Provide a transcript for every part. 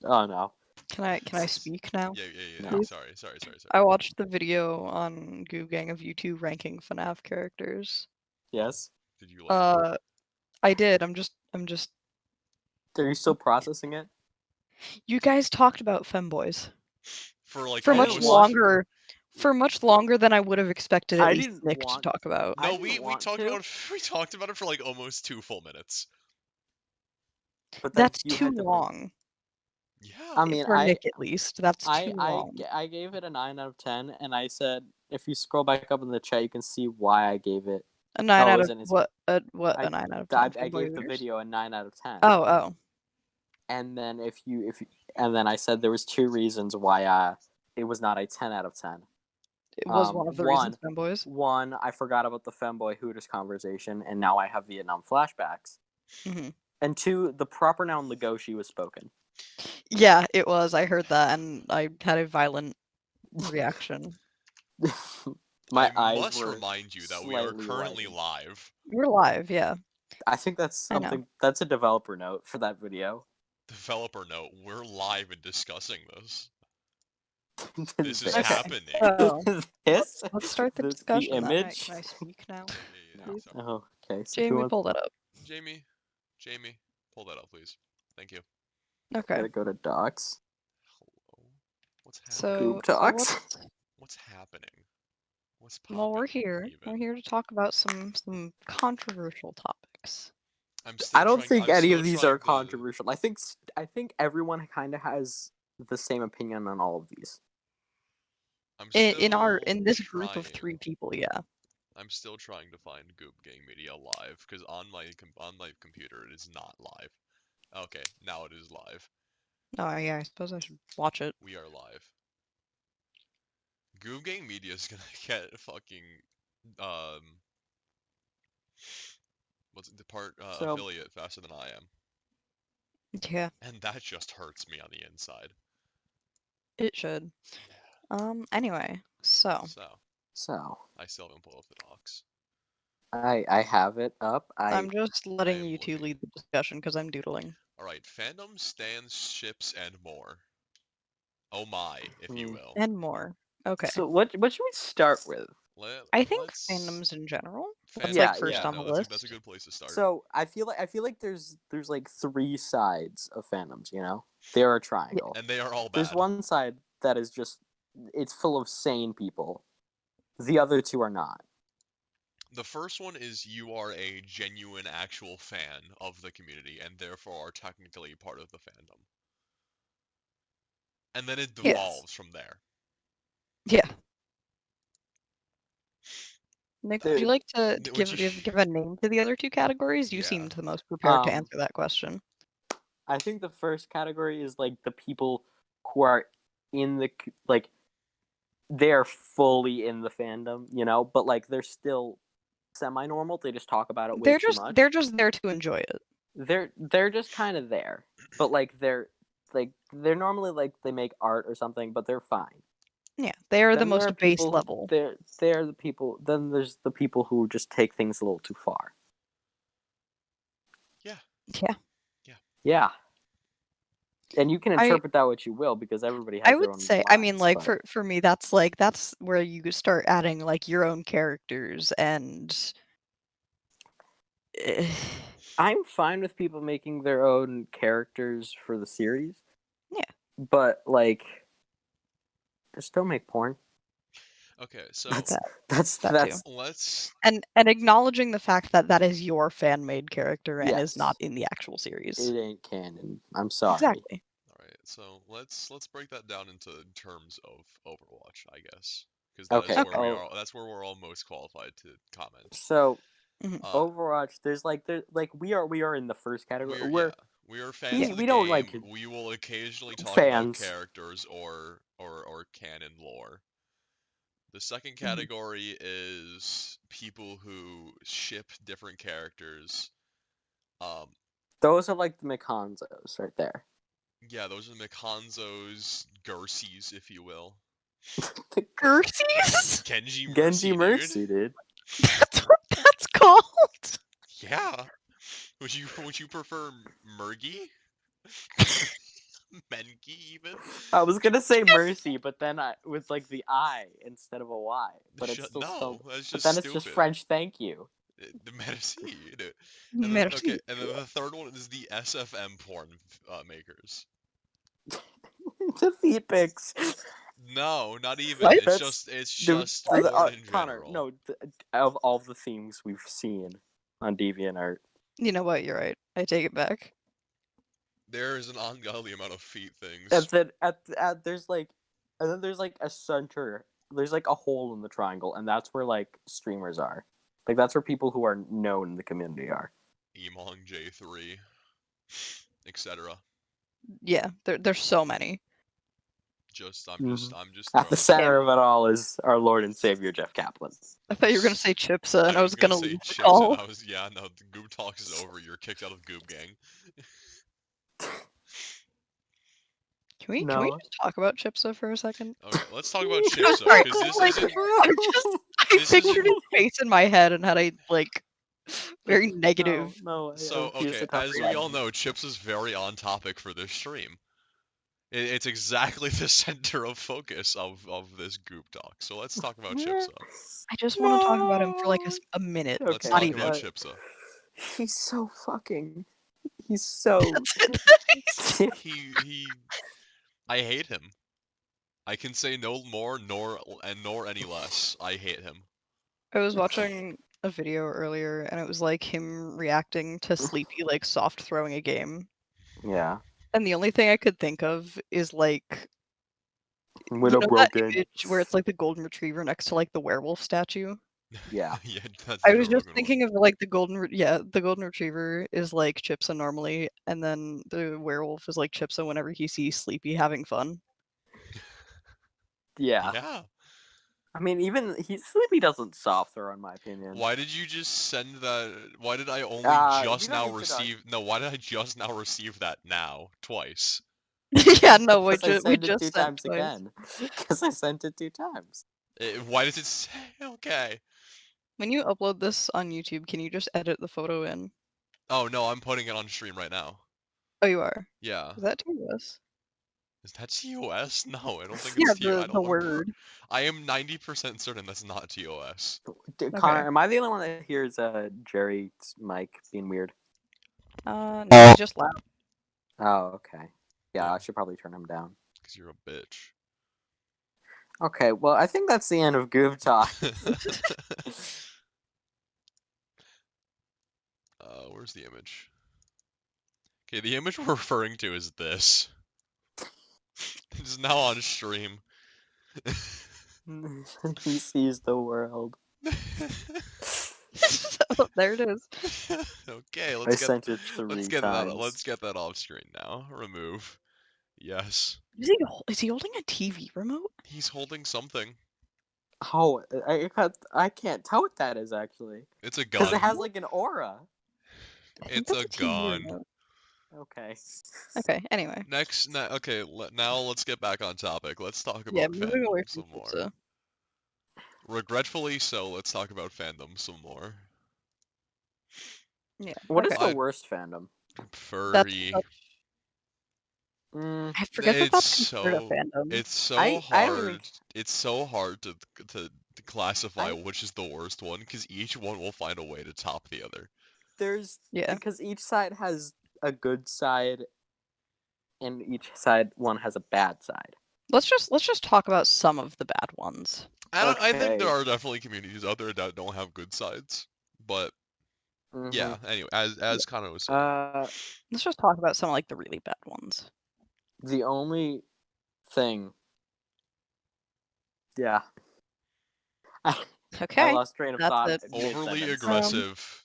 Oh no. Can I speak now? Yeah. No. Sorry. I watched the video on Goob Gang of you two ranking FNAF characters. Yes. Did you like it? I did. I'm just. Are you still processing it? You guys talked about femboys For like for I much didn't want- longer. For much longer than I would have expected at I least didn't Nick to want- talk about. I No, didn't we want talked to. about we talked about it for like almost 2 full minutes. But then That's you too had to long. Yeah. I mean, For Nick at least. That's too long. I gave it a 9 out of 10, and I said if you scroll back up in the chat, you can see why I gave it. A 9 Oh, out is of it- what? A I- 9 out of 10 I femboy gave the readers? video a 9 out of 10. Oh. And then and then I said there was 2 reasons why it was not a 10 out of 10. It was one of the reasons femboys. One, I forgot about the femboy Hooters conversation, and now I have Vietnam flashbacks. Mm-hmm. And 2, the proper noun Legoshi was spoken. Yeah, it was. I heard that, and I had a violent reaction. My I eyes must were remind you that we are slightly currently widened. live. We're live, yeah. I think that's I know. something. That's a developer note for that video. Developer note, we're live and discussing this. This is This. happening. So, This. let's start the The discussion. then. image. Can I speak now? Yeah, Please? sorry. Oh, okay. So Jamie, pull that up. Jamie, pull that up, please. Thank you. Okay. Gotta go to docs. Hello. What's happening? So, Goob talks. What's happening? What's popping? well, we're here. even? We're here to talk about some controversial topics. I don't think I'm any still of these trying are to- controversial. I think everyone kind of has the same opinion on all of these. I'm In this still group of trying- 3 people, yeah. I'm still trying to find Goob Gang Media live because on my computer it is not live. Okay, now it is live. Oh yeah, I suppose I should watch it. We are live. Goob Gang Media is gonna get fucking what's it, depart So- affiliate faster than I am, Yeah, and that just hurts me on the inside. it should. Anyway, so So I still haven't pulled up the docs. I have it up. I'm just letting am you two looking. lead the discussion because I'm doodling. All right, fandom, stands, ships, and more. Oh my, if you will. And more. Okay. So what should we start with? I think let's- fandoms in general. That's Yeah, like first on the no, list. that's a good place to start. So I feel like there's like 3 sides of fandoms. You know, they're a triangle. And they are all bad. There's one side that is just it's full of sane people. The other 2 are not. The first one is you are a genuine, actual fan of the community, and therefore are technically part of the fandom. And then it devolves from there. Yeah. Nick, would Dude, you like to would you- give a name to the other 2 categories? You Yeah. seemed the most prepared to Um, answer that question. I think the first category is like the people who are in the like they're fully in the fandom, you know, but like they're still semi-normal. They just talk about it way too much. They're just there to enjoy it. They're just kind of there, but like they're normally like they make art or something, but they're fine. Yeah, they are the Then there most are base people- level. They're the people. Then there's the people who just take things a little too far. Yeah. Yeah. Yeah. And you can interpret that what you will because everybody has I their would own say, I mean, minds, like but- for me, that's where you start adding like your own characters and. I'm fine with people making their own characters for the series. Yeah. But like, just don't make porn. Okay, so That's That too. let's And acknowledging the fact that that is your fan made character and is Yes. not in the actual series. It ain't canon. I'm sorry. Exactly. all right. So let's break that down into terms of Overwatch, I guess, because Okay. where we Oh. are. That's where we're all most qualified to comment. So Mhm. Overwatch, there's like we are in the first category. We are fans of the we don't, game. like, We will occasionally talk fans. about characters or canon lore. The second Mm-hmm. category is people who ship different characters. Those are like the Mekanzos right there. Yeah, those are the Mekanzos, Gersies, if you will. Gersies? Genji Mercy, Genji dude. Mercy, dude. That's what that's called. Yeah. Would you prefer Murgy? Menki even. I was gonna say mercy, but then I with like the I instead of a Y, but it's still No, spelled. that's But just then it's just stupid. French thank you. The Merci, dude. And then Merci. and then the third one is the SFM porn makers. The feet pics. No, not even. What? It's Dude, just porn in Connor, general. no, of all the themes we've seen on DeviantArt. You know what? You're right. I take it back. There is an ungodly amount of feet things. That's it. There's like, and then there's like a center. There's like a hole in the triangle, and that's where like streamers are. Like that's where people who are known in the community are. Emong J3, etc. Yeah, there's so many. I'm just At the throwing. center of it all is our Lord and Savior Jeff Kaplan. I thought you were gonna say Chipsa, and I was gonna say leave the chips, call. and I was no. The Goob talk is over. You're kicked out of Goob gang. Can we No. just talk about Chipsa for a second? Okay, let's talk about Chipsa Sorry, because this like, isn't. I This pictured isn't- his face in my head and had a like very negative. No. So okay, as we all know, Chips is very on topic for this stream. It's exactly the center of focus of this Goob talk. So let's talk about Chipsa. I just want to talk about him for like a minute. Let's Okay, not talk even. about Chipsa. He's so fucking. He's so. He. I hate him. I can say no more nor any less. I hate him. I was watching a video earlier, and it was like him reacting to Sleepy like soft throwing a game, Yeah. and the only thing I could think of is like With you a know that broken. image where it's like the golden retriever next to like the werewolf statue. Yeah. Yeah, that's I the was just Rogan one. thinking of like the the golden retriever is like Chipsa normally, and then the werewolf is like Chipsa whenever he sees Sleepy having fun. Yeah. Yeah. I mean, even Sleepy doesn't soft throw, in my opinion. Why did you just send that? Why did I only we just don't now need to talk. receive? No, why did I just now receive that now? Twice. Yeah, no, we Because I just sent it two sent times twice. again. Because I sent it 2 times. Why does it say? Okay. When you upload this on YouTube, can you just edit the photo in? Oh no, I'm putting it on stream right now. Oh, you are. Yeah. Is that TOS? Is that TOS? No, I don't think Yeah, it's TOS. the word. I am 90% certain that's not TOS. Dude, Connor, Okay. am I the only one that hears Jerry's mic being weird? No, he's just loud. Oh, okay. Yeah, Yeah. I should probably turn him down. Because you're a bitch. Okay, well, I think that's the end of Goob Talk. Where's the image? Okay, the image we're referring to is this. It's now on stream. He sees the world. Oh, there it is. Okay, I sent it 3 times. Let's get that off screen now. Remove. Yes. Is he holding a TV remote? He's holding something. Oh, I can't tell what that is, actually. It's a Because gun. it has, like, an aura. I think It's that's a TV gun. remote. Okay. Okay, anyway. Now let's get back on topic. Let's talk Yeah, about moving away fandom from some more. pizza. Regretfully so, let's talk about fandom some more. Yeah. What is okay. the worst fandom? Furry. I forget that that's considered a fandom. It's so I don't hard. even- It's so hard to classify which is the worst one because each one will find a way to top the other. Yeah. Because each side has a good side, and each one has a bad side. Let's just talk about some of the bad ones. I think there Okay. are definitely communities out there that don't have good sides, but Mhm. yeah. Anyway, as Connor was saying, Let's just talk about some of like the really bad ones. The only thing. Yeah. I Okay. lost train of That's thought. it. overly mid-sentence. aggressive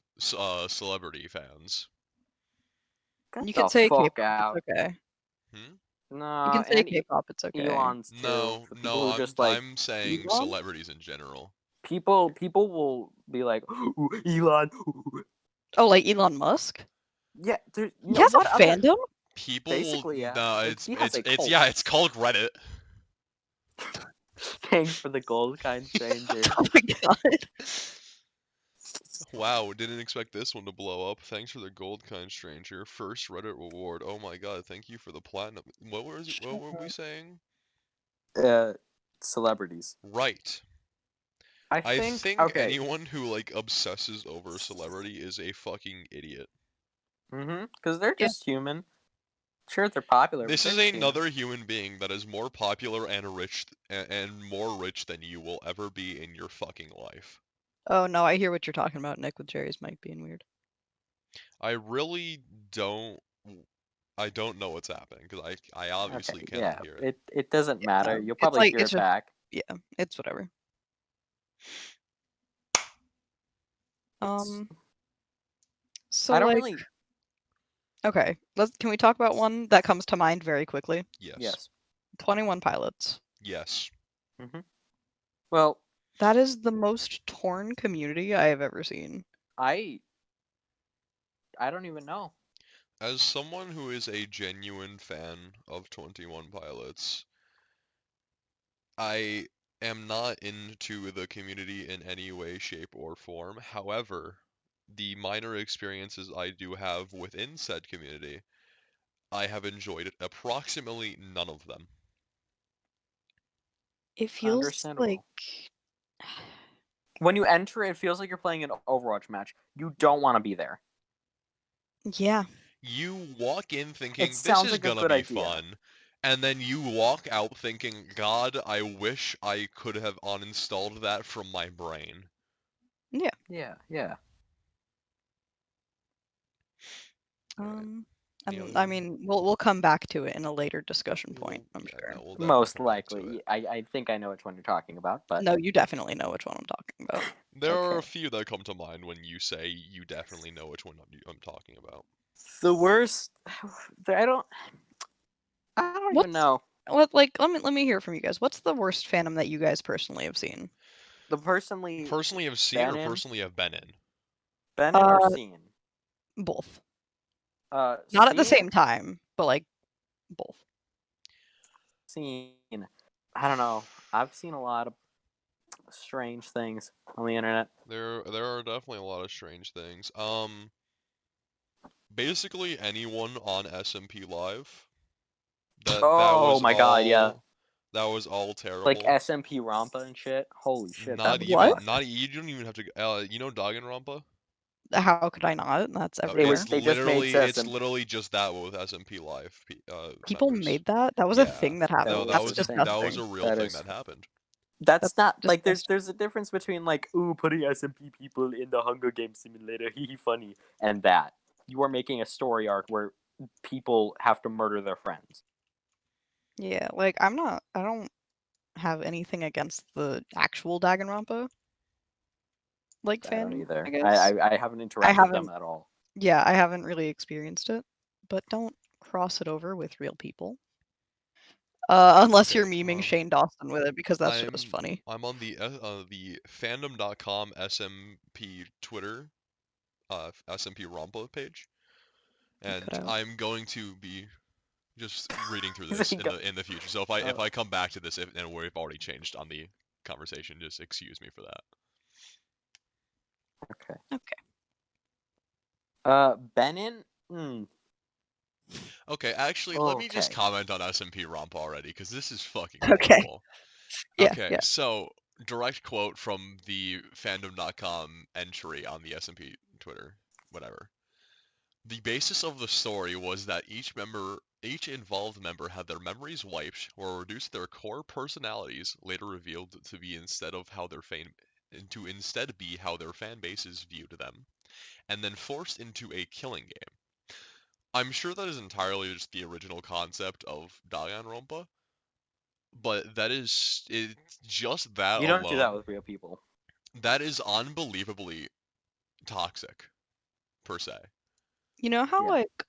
celebrity fans. Get You can the say fuck K-pop. out. It's okay. No, You can say and K-pop. It's okay. Elon's too. No, For people who just like I'm saying Elon? celebrities in general. people will be like, "Ooh, Elon." Ooh. Oh, like Elon Musk? Yeah, He has a fandom? People Basically, yeah. no, He has a cult. it's called Reddit. Thanks for the gold, kind stranger. Oh my god. Wow, didn't expect this one to blow up. Thanks for the gold kind stranger. First Reddit reward. Oh my god, thank you for the platinum. What were we saying? Celebrities. Right. I I think think okay. anyone who like obsesses over a celebrity is a fucking idiot. Because they're Yeah. just human. Sure, they're popular. This but is they're just human. another human being that is more popular and rich and more rich than you will ever be in your fucking life. Oh no, I hear what you're talking about, Nick, with Jerry's mic being weird. I really don't. I don't know what's happening because I obviously Okay, cannot yeah. hear it. It doesn't matter. You'll It's probably like hear it's it just back. yeah, it's whatever. It's, So I don't like really. okay, can we talk about one that comes to mind very quickly? Yes. Yes. 21 Pilots. Yes. Well, That is the most torn community I have ever seen. I don't even know. As someone who is a genuine fan of 21 Pilots, I am not into the community in any way, shape, or form. However, the minor experiences I do have within said community, I have enjoyed approximately none of them. It feels like Understandable. When you enter, it feels like you're playing an Overwatch match. You don't want to be there. yeah. You walk in It thinking this sounds is like a gonna good be idea. fun, and then you walk out thinking, God, I wish I could have uninstalled that from my brain. Yeah. Yeah. And The I other- mean, we'll come back to it in a later discussion point, I'm yeah, sure. no, we'll definitely Most come back to likely. it. I think I know which one you're talking about, but No, you definitely know which one I'm talking about. There are a okay. few that come to mind when you say you definitely know which one I'm talking about. The worst. I don't even know. Let me hear from you guys. What's the worst fandom that you guys personally have seen? The personally Personally have seen been or in, personally have been in? or Uh, seen. both. Not at the Seen. same time, but like both. Seen. I don't know. I've seen a lot of strange things on the internet. There are definitely a lot of strange things. Basically anyone on SMP Live. That Oh was my god, yeah. all Like terrible. SMP Rampa and shit. Holy shit, Not that was What? even, fucked. you don't even have to. You know Danganronpa? How could I not? That's They everywhere. they just made It's SM. literally just that with SMP Live People members. made that? That was a Yeah, thing that happened. no, That That's was insane. that was a disgusting. real That thing is. that happened. That's That's not like disgusting. there's a difference between like ooh putting SMP people in the Hunger Games simulator, hee funny, and that you are making a story arc where people have to murder their friends. Yeah, like I don't have anything against the actual Danganronpa like I don't fandom, I either. guess. I haven't I interacted with them haven't at all. yeah, I haven't really experienced it, but don't cross it over with real people. Unless Okay, you're memeing Shane Dawson with it because that's just funny. I'm on the fandom.com SMP Twitter SMP Rompa page, It cut and out. I'm going to be just reading through He's this like, in the future. So if I come back to this and we've already changed on the conversation, just excuse me for that. okay. Okay. Benin. Okay, actually, let me just Okay. comment on SMP Rompa already, because this is fucking Okay. horrible. Yeah, Okay, yeah. so direct quote from the fandom.com entry on the SMP Twitter, whatever. The basis of the story was that each involved member had their memories wiped or reduced their core personalities, later revealed to be instead be how their fan bases viewed them, and then forced into a killing game. I'm sure that is entirely just the original concept of Danganronpa, but that is just that You don't do that alone. with real people. That is unbelievably toxic, per se. You know how Yeah. like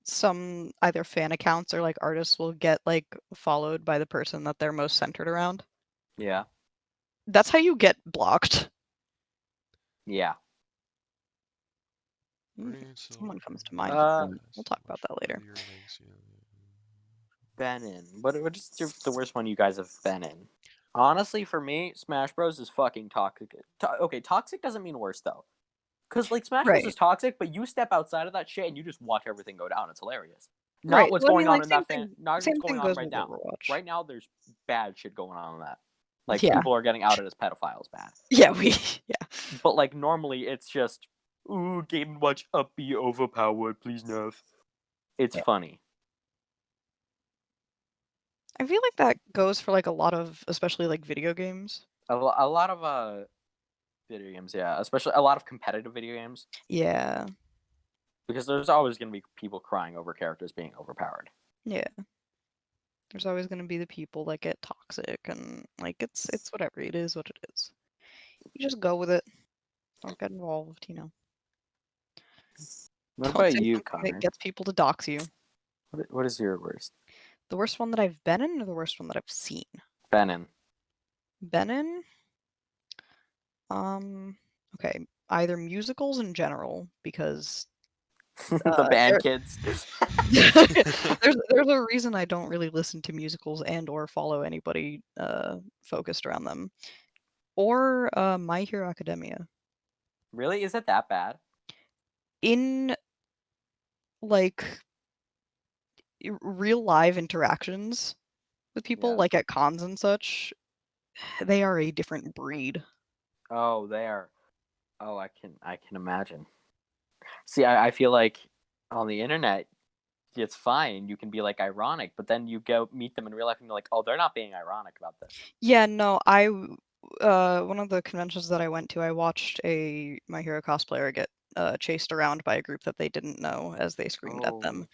some either fan accounts or like artists will get like followed by the person that they're most centered around? Yeah. That's how you get blocked. Yeah. Someone comes to mind. We'll talk about that later. Benin. What is the worst one you guys have been in? Honestly, for me, Smash Bros is fucking toxic. Okay, toxic doesn't mean worse though. Because like Smash Bros Right. is toxic, but you step outside of that shit and you just watch everything go down. It's hilarious. Not Right. what's Well, I going mean, on like, in same that fan. thing. Not what's Same going thing on goes right with now. Overwatch. Right now, there's bad shit going on in that. Like Yeah. people are getting outed as pedophiles, bad. Yeah, yeah. But like normally, it's just ooh, Game Watch up be overpowered, please nerf. It's Yeah. funny. I feel like that goes for like a lot of, especially like video games. A lot of video games, yeah, especially a lot of competitive video games, Yeah. because there's always going to be people crying over characters being overpowered. Yeah. There's always going to be the people that get toxic, and like it's whatever. It is what it is. You just go with it. Don't get involved, you know. What Don't about say you, something Connor? that gets people to dox you. What is your worst? The worst one that I've been in, or the worst one that I've seen? Benin. Been in? Okay. Either musicals in general, because The band kids. there's a reason I don't really listen to musicals and or follow anybody focused around them. Or My Hero Academia. Really? Is it that bad? In like real live interactions with people, Yeah. like at cons and such, they are a different breed. Oh, they are. Oh, I can imagine. See, I feel like on the internet, it's fine. You can be like ironic, but then you go meet them in real life and you're like, oh, they're not being ironic about this. Yeah, no, one of the conventions that I went to, I watched a My Hero cosplayer get chased around by a group that they didn't know as they screamed at them.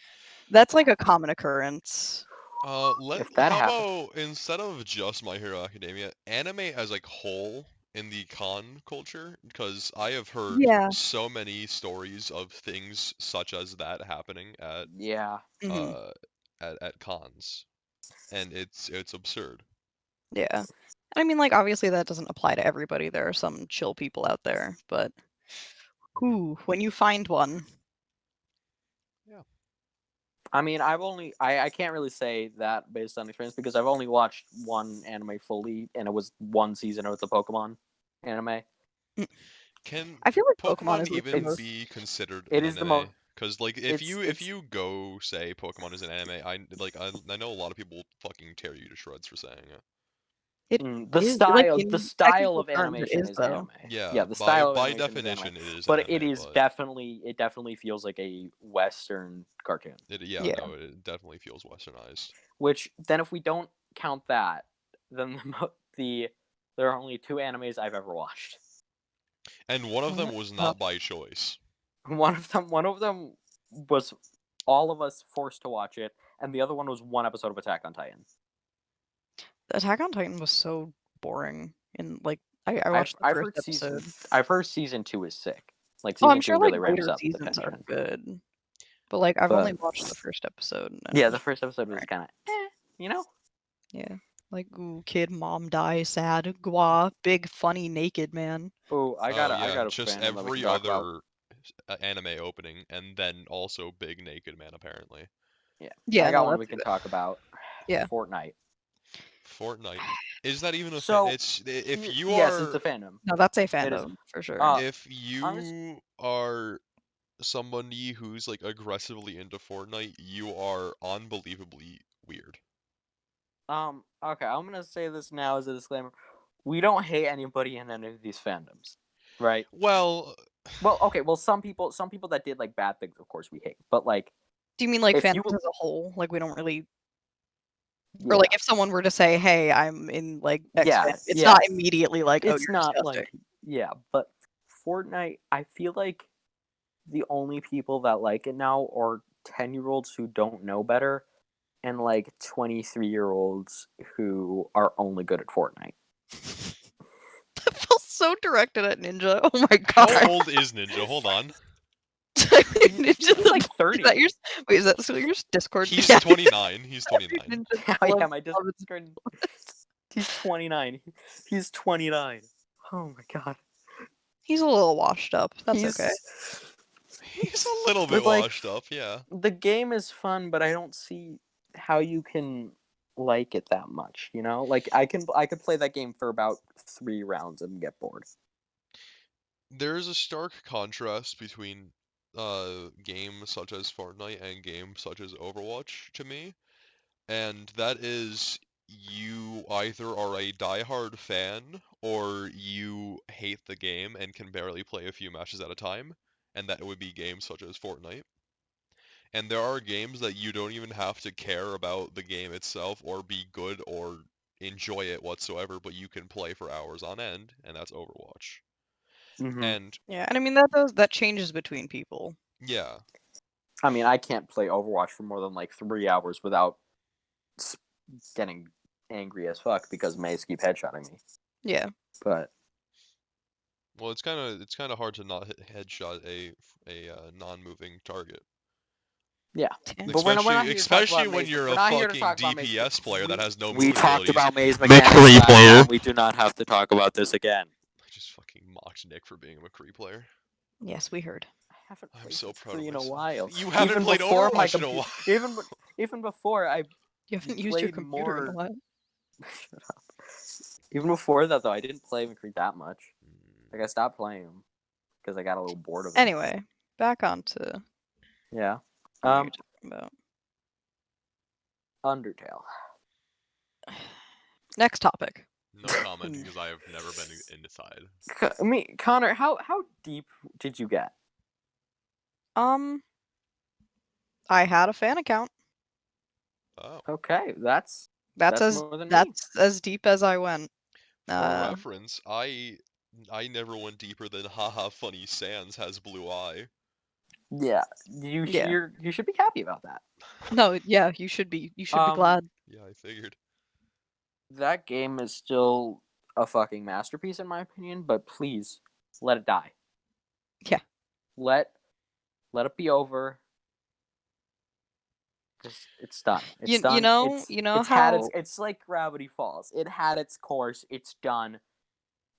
That's like a common occurrence. If that How happens, about instead of just My Hero Academia, anime as a whole in the con culture? Because I have heard Yeah. so many stories of things such as that happening yeah. Mhm. at cons, and it's absurd. Yeah. I mean, like, obviously that doesn't apply to everybody. There are some chill people out there, but ooh, when you find one. Yeah. I mean, I can't really say that based on experience because I've only watched one anime fully, and it was one season of the Pokemon anime. Mm. Can I feel like Pokemon Pokemon is like the even most. be considered It an is the anime? most. Because like if It's you go say Pokemon is an anime, I know a lot of people fucking tear you to shreds for saying it. It the is like style. The in style technical of terms, it animation is is though. anime. Yeah, The style of by animation is anime. definition it is But anime, it is but it definitely feels like a Western cartoon. yeah, Yeah. no, it definitely feels westernized. Which then, if we don't count that, then there are only two animes I've ever watched. And one of them What? was not by choice. One of them was all of us forced to watch it, and the other one was one episode of Attack on Titan. Attack on Titan was so boring, and like I I've watched the I've first heard episode. I've heard season 2 is sick. Like Oh, I'm season sure 2 like really ramps later up the seasons are tension. good, but like I've only But watched the first episode. And yeah, it the was first episode was boring. kind of you know. Yeah, like ooh, kid, mom dies, sad. Gwa, big funny naked man. Oh, I Oh got yeah, a just fandom that we can every talk about. other anime opening, and then also Big Naked Man apparently. Yeah, Yeah, I got no, one that's we can talk about. Yeah. Fortnite. Fortnite. Is that even a So It's if you yes, it's are a fandom. No, that's a It is. fandom for sure. if I'm just you are somebody who's like aggressively into Fortnite, you are unbelievably weird. okay. I'm gonna say this now as a disclaimer. We don't hate anybody in any of these fandoms, right? Well, Well, okay. Well, some people that did like bad things, of course, we hate. But like, Do you mean like if you, fandoms as a whole? Like we don't really, or yeah, like if someone were to say, "Hey, I'm in like X yeah, fan," it's yeah, not immediately like, "Oh, it's you're not disgusting." like, yeah. But Fortnite, I feel like the only people that like it now are 10-year-olds who don't know better, and like 23-year-olds who are only good at Fortnite. That feels so directed at Ninja. Oh my how god. old is Ninja? Hold on. Ninja He's the like Is 30. that your wait, is that so your Discord? He's Yeah. 29. He's 29. Ninja Oh yeah, love my love it. Discord. He's 29. He's 29. Oh my god. He's a little washed up. That's okay. He's a little bit But like, washed up, yeah. the game is fun, but I don't see how you can like it that much. You know, like I could play that game for about 3 rounds and get bored. there's a stark contrast between games such as Fortnite and games such as Overwatch to me, and that is you either are a diehard fan or you hate the game and can barely play a few matches at a time, and that would be games such as Fortnite. And there are games that you don't even have to care about the game itself or be good or enjoy it whatsoever, but you can play for hours on end, and that's Overwatch. Mm-hmm. And Yeah, and I mean that changes between people. yeah, I mean, I can't play Overwatch for more than like 3 hours without getting angry as fuck because Maze keep headshotting me. Yeah. But well, it's kind of hard to not headshot a non-moving target. yeah, Yeah. but we're not Especially here to talk especially about when Maze. you're We're a not here to fucking talk about Maze. DPS player that has no We movement talked abilities. about Maze McCree mechanics last player. time. We do not have to talk about this again. I just fucking mocked Nick for being a McCree player. Yes, we heard. I haven't I'm played so with proud of Kree in a myself. while. You haven't played before my Overwatch in a computer, while. even before I You haven't used your played computer in a more. while. Shut up. Even before that, though, I didn't play McCree that much. Like I stopped playing him because I got a little bored of him. Anyway, back on to Yeah. what you're talking about. Undertale. Next topic. No comment because I have never been inside. I mean, Connor, how deep did you get? I had a fan account. Oh. Okay, that's That's more than me. that's as deep as I went. For reference, I never went deeper than haha funny Sans has blue eye. Yeah, Yeah. you should be happy about that. No, yeah, you should be. You should be glad. Yeah, I figured. That game is still a fucking masterpiece in my opinion, but please let it die. Yeah. Let it be over. It's done. It's done. It's how it's like Gravity Falls. It had its course. It's done.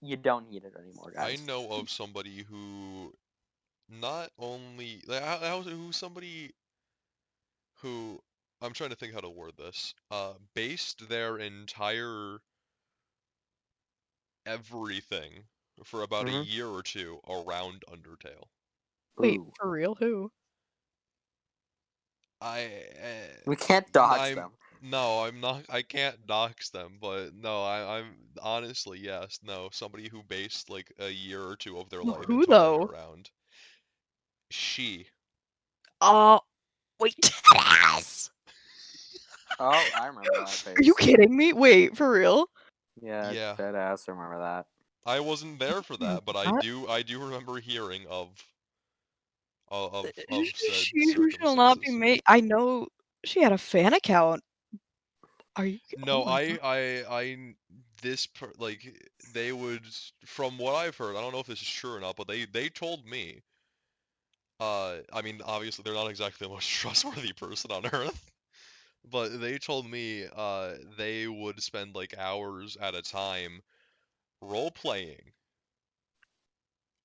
You don't need it anymore, guys. I know of somebody who not only who's somebody who I'm trying to think how to word this. Based their entire everything for about a year or two around Undertale. Wait, Ooh. for real? Who? We can't dox them. No, I'm not. I can't dox them, but no, I'm honestly yes. No, somebody who based like a year or two of their life Who entirely though? around. She. Wait. Oh, I remember that face. Are you kidding me? Wait, for real? Yeah, dead ass. I remember that. I wasn't there for that, but I do remember hearing of said She who shall not be circumstances. made. I know she had a fan account. Are you? No, Oh my God. like they would, from what I've heard, I don't know if this is true or not, but they told me. I mean, obviously they're not exactly the most trustworthy person on earth, but they told me they would spend like hours at a time role playing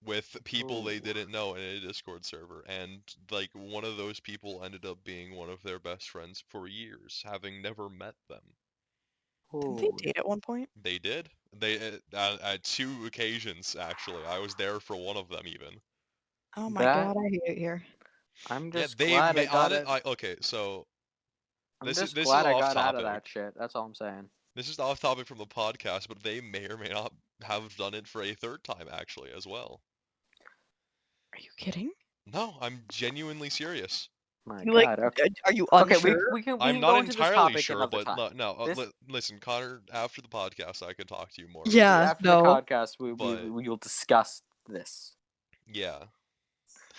with people they didn't know in a Discord server, and like one of those people ended up being one of their best friends for years, having never met them. Didn't they date at one point? They did. They at two occasions actually. I was there for one of them even. Oh my God, I hate it here. I'm Yeah, just they've glad I made got on it. it. Okay, so I'm this just is glad I off got out of topic. that shit. That's all I'm saying. This is off topic from the podcast, but they may or may not have done it for a third time actually as well. Are you kidding? No, I'm genuinely serious. My You God. Okay. Are you Okay, unsure? we can I'm go not into this entirely topic sure, another but time. listen, Connor. After the podcast, I can talk to you more. Yeah, After no. the podcast, we But will discuss this. yeah,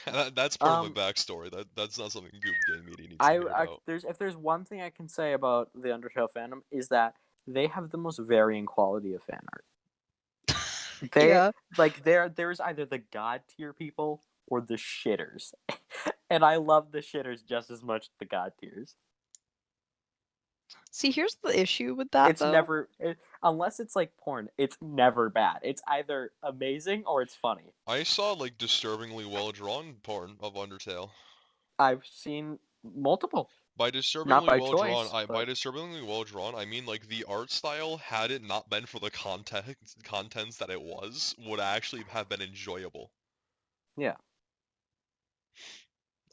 that's part of my backstory. That's not something Goob Game Media needs to hear about. If there's one thing I can say about the Undertale fandom is that they have the most varying quality of fan art. There's either the god tier people or the shitters, and I love the shitters just as much as the god tiers. See, here's the issue with that. It's never, unless it's like porn, it's never bad. It's either amazing or it's funny. I saw like disturbingly well drawn porn of Undertale. I've seen multiple. By Not disturbingly by well drawn, choice, by but disturbingly well drawn, I mean like the art style, had it not been for the contents that it was, would actually have been enjoyable. yeah.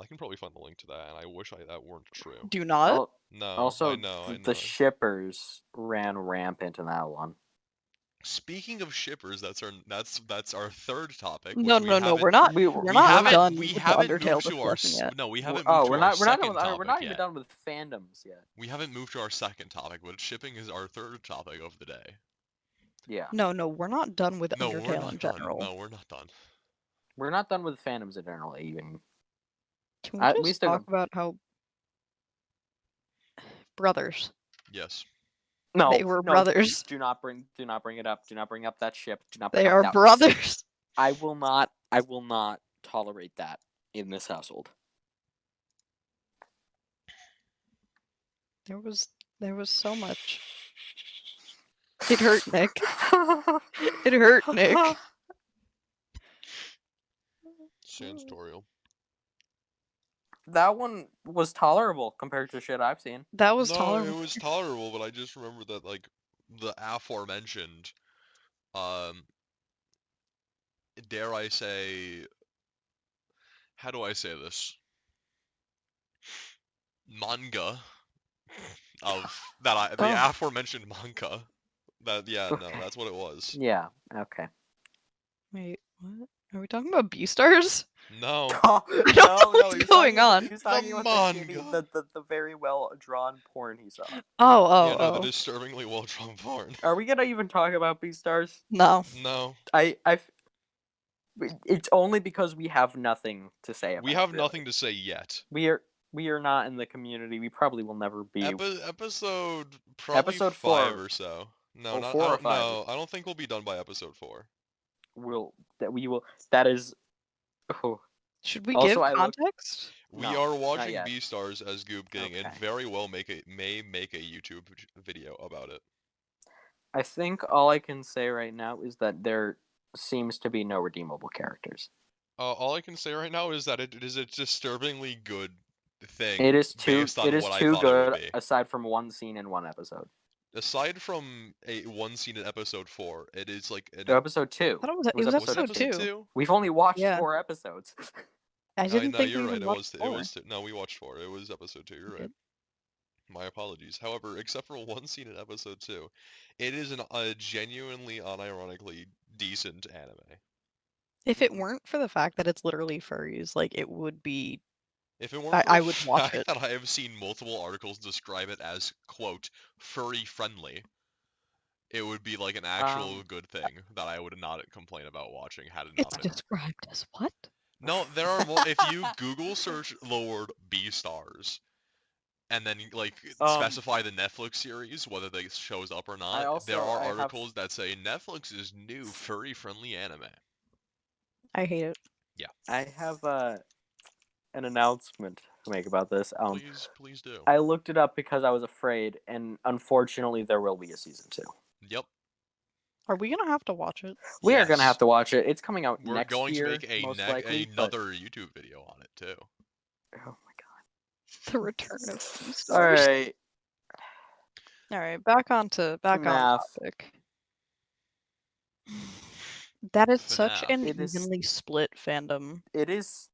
I can probably find the link to that, and I wish that weren't true. Do not. Al- No, Also, I know. the shippers ran rampant in that one. Speaking of shippers, that's our third topic. No, Which we no, no. haven't, We're not. We We're we not haven't done we with the haven't Undertale moved to our discussion yet. no, we haven't Oh, moved to we're our not. second We're topic not yet. even done with fandoms yet. We haven't moved to our second topic, but shipping is our third topic of the day. Yeah. No, no, we're not done with No, we're Undertale not in done. general. No, we're not done. We're not done with fandoms in general, even. Can we we just still talk about how brothers? Yes. No, They were brothers. Do not bring it up. Do not bring up that ship. Do not. They bring are up, brothers. I will not tolerate that in this household. There was so much. It hurt, Nick. It hurt, Nick. Sandstorial. That one was tolerable compared to shit I've seen. That was No, tolerable. it was tolerable, but I just remember that like the aforementioned, dare I say, how do I say this? Manga of that the Oh. aforementioned manga. That no, Okay. that's what it was. Yeah. Okay. Wait, what? Are we talking about Beastars? No. No, what's going on. He was talking about manga. the very well drawn porn he saw. The disturbingly well drawn porn. Are we gonna even talk about Beastars? No. No. It's only because we have nothing to say about it. We have really. nothing to say yet. We are not in the community. We probably will never be. Episode 4 or so. No, Oh, not 4 or 5. No, I don't think we'll be done by episode 4. That is. Oh. Should we Also, give I looked- context? We No, are not watching yet. Beastars as Goob Gang, and Okay. very well may make a YouTube video about it. I think all I can say right now is that there seems to be no redeemable characters. All I can say right now is that it is a disturbingly good thing. It is too. Based on It is what too I thought good. it would be. Aside from one scene in one episode. Aside from one scene in episode 4, it is like episode 2. I thought it was episode 2. We've only watched Yeah. 4 episodes. I didn't think you're we right. even watched 4. It was 2. No, we watched 4. It was episode 2. You're right. My apologies. However, except for one scene in episode 2, it is a genuinely, unironically decent anime. If it weren't for the fact that it's literally furries, like it would be. If it weren't for I the would watch fact it. that I have seen multiple articles describe it as, quote, furry friendly, it would be like an actual good thing that I would not complain about watching had it not It's been. described as what? No, there are if you Google search the word Beastars, and then like specify the Netflix series, whether they shows up or not, there are articles that say Netflix's new furry friendly anime. I hate it. Yeah. I have an announcement to make about this. Please do. I looked it up because I was afraid, and unfortunately, there will be a season 2. Yep. Are we gonna have to watch it? We are gonna have to watch it. It's coming out next year. We're going to make most likely, another YouTube video on it too. Oh my god. The return of Beastars. All right. All right. Back on topic. That is such an evenly split fandom. It is.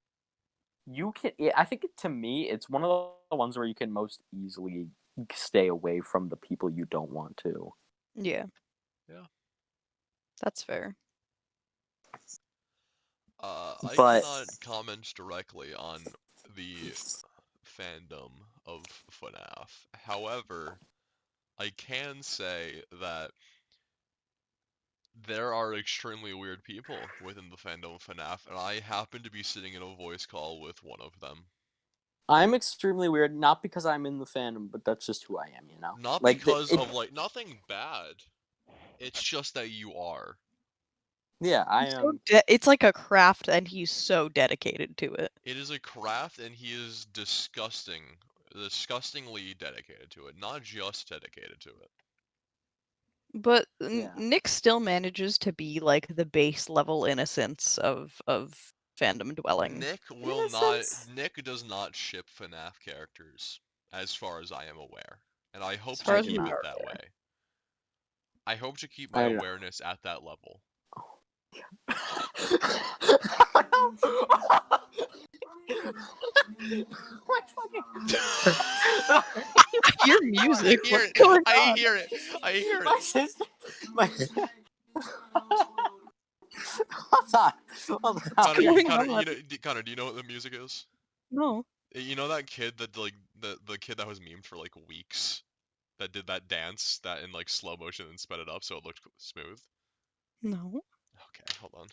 I think to me, it's one of the ones where you can most easily stay away from the people you don't want to. Yeah. Yeah. That's fair. I cannot comment directly on the fandom of FNAF. However, I can say that there are extremely weird people within the fandom of FNAF, and I happen to be sitting in a voice call with one of them. I'm extremely weird, not because I'm in the fandom, but that's just who I am, you know? Not because of, nothing bad. It's just that you are. Yeah, I am. It's like a craft, and he's so dedicated to it. It is a craft, and he is disgustingly dedicated to it. Not just dedicated to it. But Nick still manages to be like the base level innocence of fandom dwelling. Nick does not ship FNAF characters. as far as I am aware, and I hope As to far as keep we it are that way. I hope to keep I my don't know. awareness at that level. My fucking. Your music, I hear what's it. going I on? hear it. I hear My it. sister. My. Hold on. Hold on. Connor, going Connor, on? Connor, do you know what the music is? No. You know that kid that like the kid that was memed for like weeks, that did that dance that in like slow motion and sped it up so it looked smooth. No. Okay, hold on.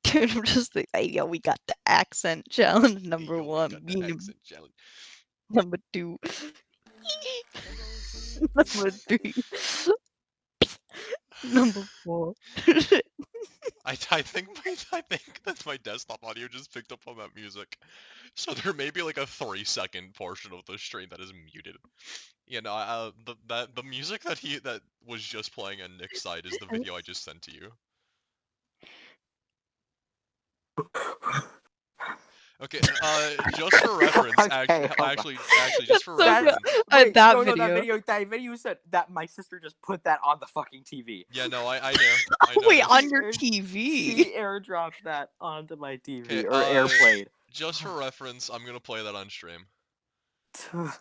Dude, I'm just like, hey, yo, we got the accent challenge number Yo, we one. got the accent challenge. Number two. Number three. Number four. I think that my desktop audio just picked up on that music, so there may be like a 3-second portion of the stream that is muted. You know, the music that was just playing on Nick's side is the video I just sent to you. Okay, just for reference, Okay, hold on. actually, just for That's so reference. Wait, that no, video. that video said that my sister just put that on the fucking TV. Yeah, no, I know. I Wait, noticed. on your She TV? airdropped that onto my TV, Okay, or airplayed. just for reference, I'm gonna play that on stream. We're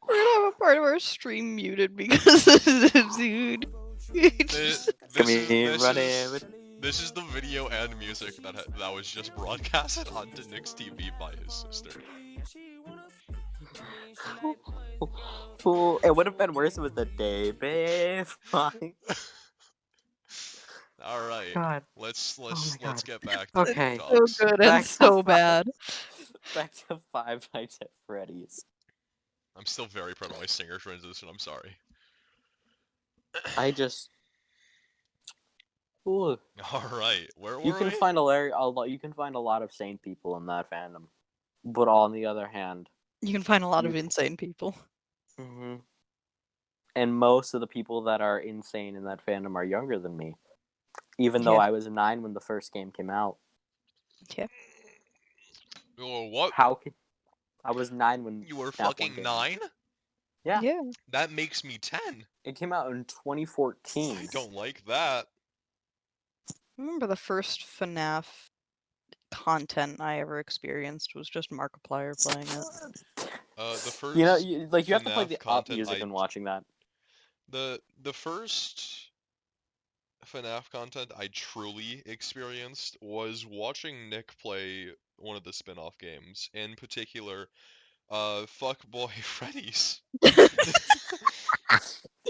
gonna have a part of our stream muted because of this, dude. This Running. this is the video and music that was just broadcasted onto Nick's TV by his sister. It would have been worse with the day, babe. All right, God. let's Oh my God. get back to Okay. Good So Talks. good Back and to so five. bad. Back to Five Nights at Freddy's. I'm still very proud of my singer transition. I'm sorry. I just. Ooh. All right, where You were can we? find a lot. You can find a lot of sane people in that fandom, but on the other hand, You can find a lot of You- insane people. hmm and most of the people that are insane in that fandom are younger than me. Even though Yeah. I was 9 when the first game came out. Yeah. Oh, what? How could I was 9 when You were FNAF 1 fucking came out. 9? Yeah. Yeah. That makes me 10. It came out in 2014. I don't like that. I remember the first FNAF content I ever experienced was just Markiplier playing it. The first You know, you have to play FNAF the up content music when watching that. the first FNAF content I truly experienced was watching Nick play one of the spin-off games, in particular, Fuckboy Freddy's.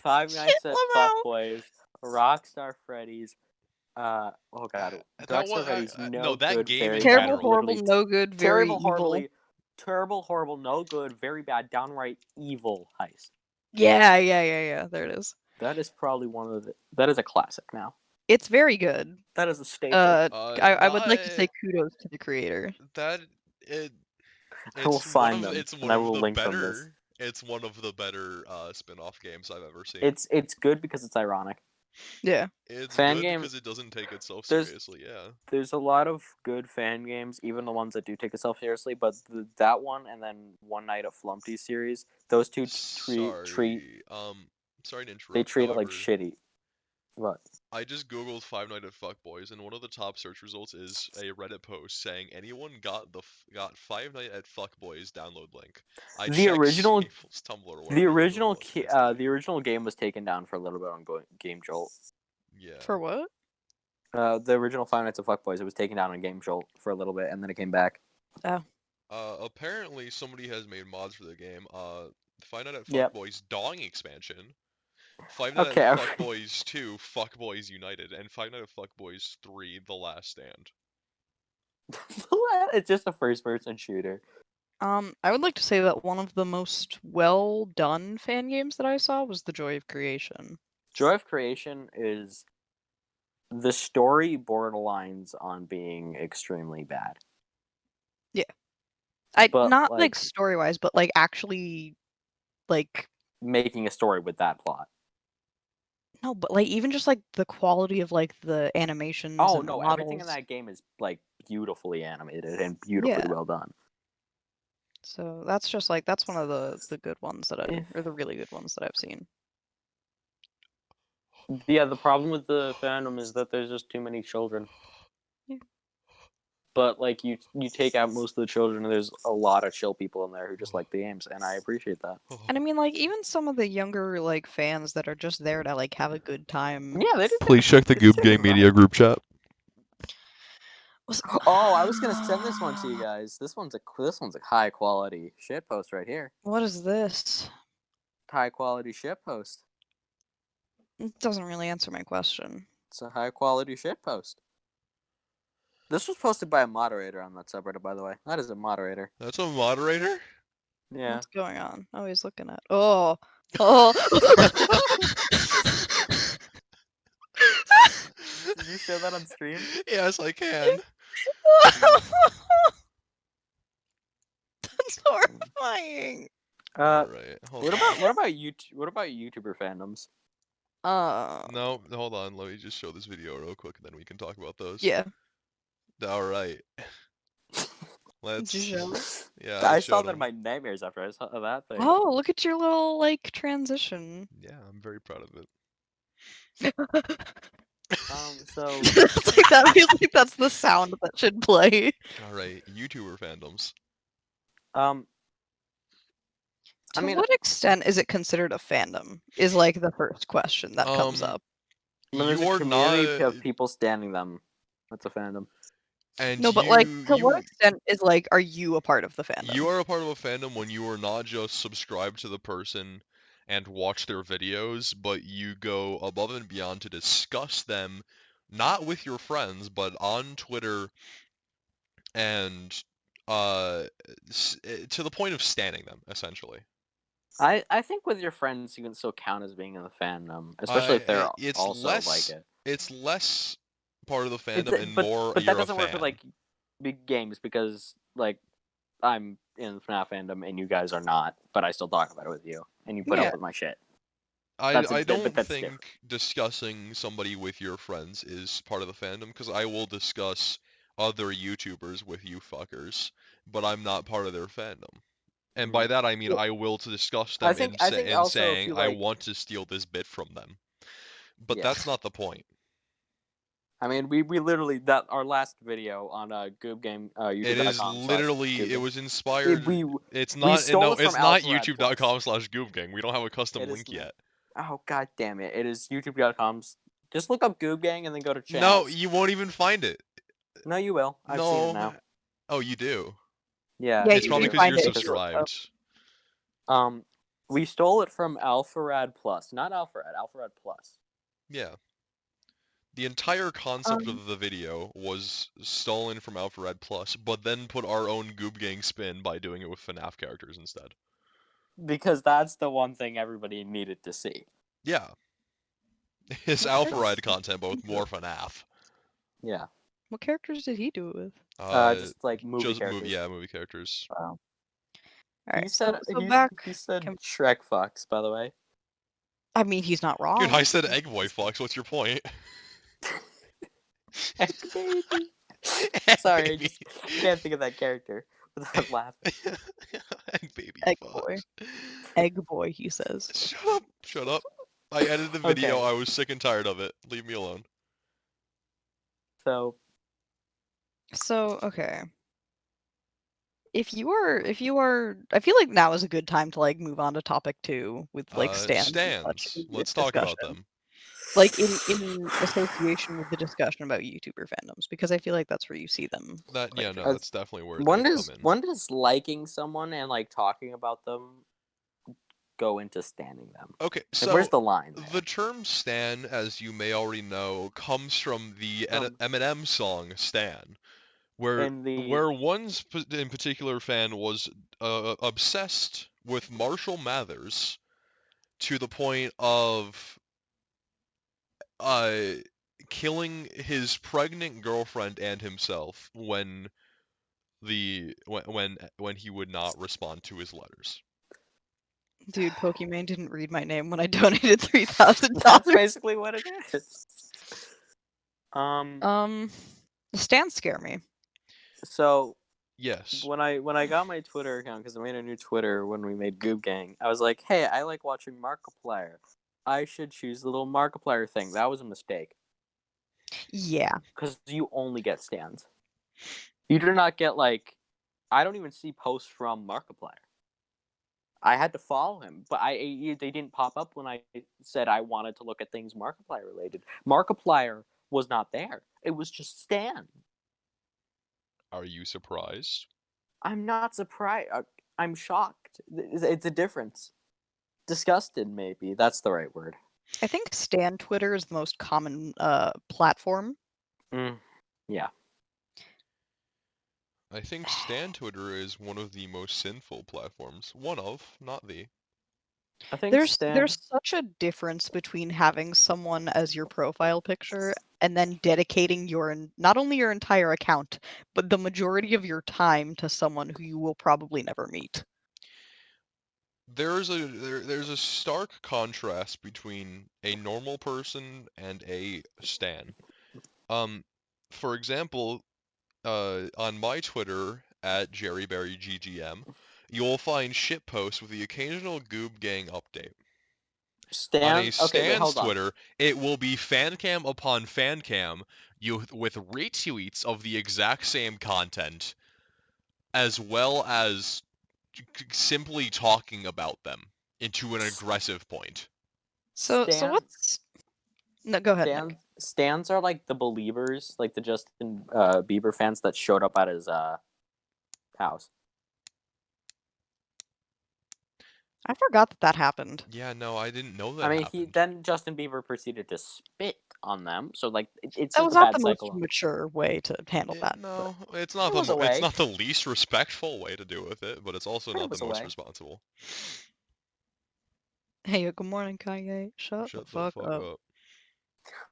Five Nights at Lamau. Fuckboys, Rockstar Freddy's, oh god, That Rockstar Freddy's, no, that good, game very in bad, Terrible, general. horrible, literally no good, very evil. terrible, horrible, no good, very bad, downright evil heist. Yeah. There it is. That is probably that is a classic now. It's very good. That is a staple. I would like to say kudos to the creator. That it I will find them, it's and one I of will the link from this. better it's one of the better spin-off games I've ever seen. It's good because it's ironic. Yeah. It's Fan good game- because it doesn't take itself there's- seriously, yeah. There's a lot of good fan games, even the ones that do take itself seriously, but that one and then One Night at Flumpty series, those two treat sorry to interrupt. they treat it like however, shitty. What? I just googled Five Nights at Fuckboys, and one of the top search results is a Reddit post saying anyone got Five Nights at Fuckboys download link. I The checked original- Safe's Tumblr. Or The whatever original was yesterday. the original game was taken down for a little bit on Game Jolt. Yeah. For what? The original Five Nights at Fuckboys, it was taken down on Game Jolt for a little bit, and then it came back. Apparently somebody has made mods for the game. Five Nights at Yep. Fuckboys Dong expansion. Five Nights Okay, at I- Fuckboys 2, Fuckboys United, and Five Nights at Fuckboys 3, The Last Stand. It's just a first-person shooter. I would like to say that one of the most well done fan games that I saw was The Joy of Creation. Joy of Creation is the story borderlines on being extremely bad. But, Not like- like story wise, but like actually like Making a story with that plot. No, but like even just like the quality of like the animations Oh and the no, everything in models. that game is like beautifully animated and Yeah. beautifully well done. So that's just like that's one of the good ones that If or the really good ones that I've seen. yeah, the problem with the fandom is that there's just too many children. Yeah. But like you take out most of the children, and there's a lot of chill people in there who just like the games, and I appreciate that. And I mean, like even some of the younger like fans that are just there to like have a good time. Yeah, they just Please check the they just Goob have a Gang good Media vibe. group chat. Oh, I was gonna send this one to you guys. This one's a high quality shit post right here. What is this? High quality shit post. It doesn't really answer my question. It's a high quality shit post. This was posted by a moderator on that subreddit, by the way. That is a moderator. That's a moderator? Yeah. What's going on? Oh, he's looking at. Oh. Oh. Did you show that on stream? Yes, I can. That's horrifying. Alright, hold on. What about YouTuber fandoms? No, hold on. Let me just show this video real quick, and then we can talk about those. Yeah. Alright. Let's. Did you show? Yeah, I saw showed that in him. my nightmares after I saw that thing. Oh, look at your little like transition. Yeah, I'm very proud of it. So It's like that feels like that's the sound that should play. Alright, YouTuber fandoms. To I mean, what extent is it considered a fandom? Is like the first question that comes up. when there's a You're community not, of people standing them, that's a fandom. and No, but like to what you extent is like are you a part of the fandom? you are a part of a fandom when you are not just subscribed to the person and watch their videos, but you go above and beyond to discuss them, not with your friends, but on Twitter and to the point of standing them, essentially. I think with your friends you can still count as being in the fandom, especially if they're It's also like it. It's less part of the fandom and But more that you're a doesn't work fan. with like big games because like I'm in the FNAF fandom and you guys are not, but I still talk about it with you and you put Yeah. up with my shit. I don't that's think different. discussing somebody with your friends is part of the fandom, because I will discuss other YouTubers with you fuckers, but I'm not part of their fandom. And by that I mean I will to discuss them I think in also if saying you I like, want to steal this bit from them. But yeah. that's not the point. I mean, we literally that our last video on Goob Game It is YouTube.com literally, it was inspired. It's not, stole it from it's not Alpharad Plus. youtube.com/goobgang. We don't have a custom It is link not. yet. Oh god damn it! It is youtube.com's. Just look up Goob Gang and then go to No, channels. you won't even find it. No, you will. I've seen it now. Oh, you do? Yeah, Yeah, It's you probably can because find you're it if you look up. subscribed. We stole it from Alpharad Plus, not Alpharad Plus. Yeah. The entire concept Um, of the video was stolen from Alpharad Plus, but then put our own Goob Gang spin by doing it with FNAF characters instead. Because that's the one thing everybody needed to see. Yeah. It's What Alpharad characters content, but did he with do more it? FNAF. Yeah. What characters did he do it with? Just like movie characters. Yeah, movie characters. Wow. All He right, said so back. he said Shrek Fox, by the way. I mean, he's not wrong. Dude, I said Egg Boy Fox. What's your point? Egg baby. Egg Sorry, baby. I just can't think of that character without laughing. Egg baby Egg Fox. boy. Egg boy, he says. Shut up. Shut up. I edited the video. Okay. I was sick and tired of it. Leave me alone. So Okay. If you are, I feel like now is a good time to like move on to topic 2 with like stands and such Stands. in Let's this talk about discussion. them. Like in association with the discussion about YouTuber fandoms, because I feel like that's where you see them. Yeah, no, As- that's definitely where they come in. when does liking someone and like talking about them go into standing them? Okay, Like, so where's the line there? the term stan, as you may already know, comes from the Eminem song Stan, where one in particular fan was obsessed with Marshall Mathers to the point of killing his pregnant girlfriend and himself when he would not respond to his letters. Dude, Pokimane didn't read my name when I donated $3,000. That's basically what it is. The stands scare me. So Yes. when I got my Twitter account, because I made a new Twitter when we made Goob Gang, I was like, hey, I like watching Markiplier. I should choose the little Markiplier thing. That was a mistake. Yeah. Because you only get stands. You do not get, like... I don't even see posts from Markiplier. I had to follow him, but they didn't pop up when I said I wanted to look at things Markiplier related. Markiplier was not there. It was just Stan. Are you surprised? I'm not surprised. I'm shocked. It's a difference. Disgusted, maybe. That's the right word. I think Stan Twitter is the most common platform. Yeah. I think Stan Twitter is one of the most sinful platforms. One of, not the. I think There's Stan... such a difference between having someone as your profile picture and then dedicating not only your entire account, but the majority of your time to someone who you will probably never meet. There's a stark contrast between a normal person and a stan. For example, on my Twitter at JerryberryGGM, you'll find shitposts with the occasional Goob Gang update. On a Stan... Okay, wait, Stan's hold on. Twitter, it will be fancam upon fancam, with retweets of the exact same content, as well as simply talking about them into an aggressive point. So what's... No, go ahead, Nick. Stans are like the believers, like the Justin Bieber fans that showed up at his house. I forgot that happened. Yeah, no, I didn't know that I mean, happened. then Justin Bieber proceeded to spit on them, so like it's That just was a not bad the most cycle. mature way to handle that. No, it's There not was a way. it's not the least respectful way to deal with it, but it's also There not the was a most way. responsible. Hey, good morning, Kanye. Shut the fuck up.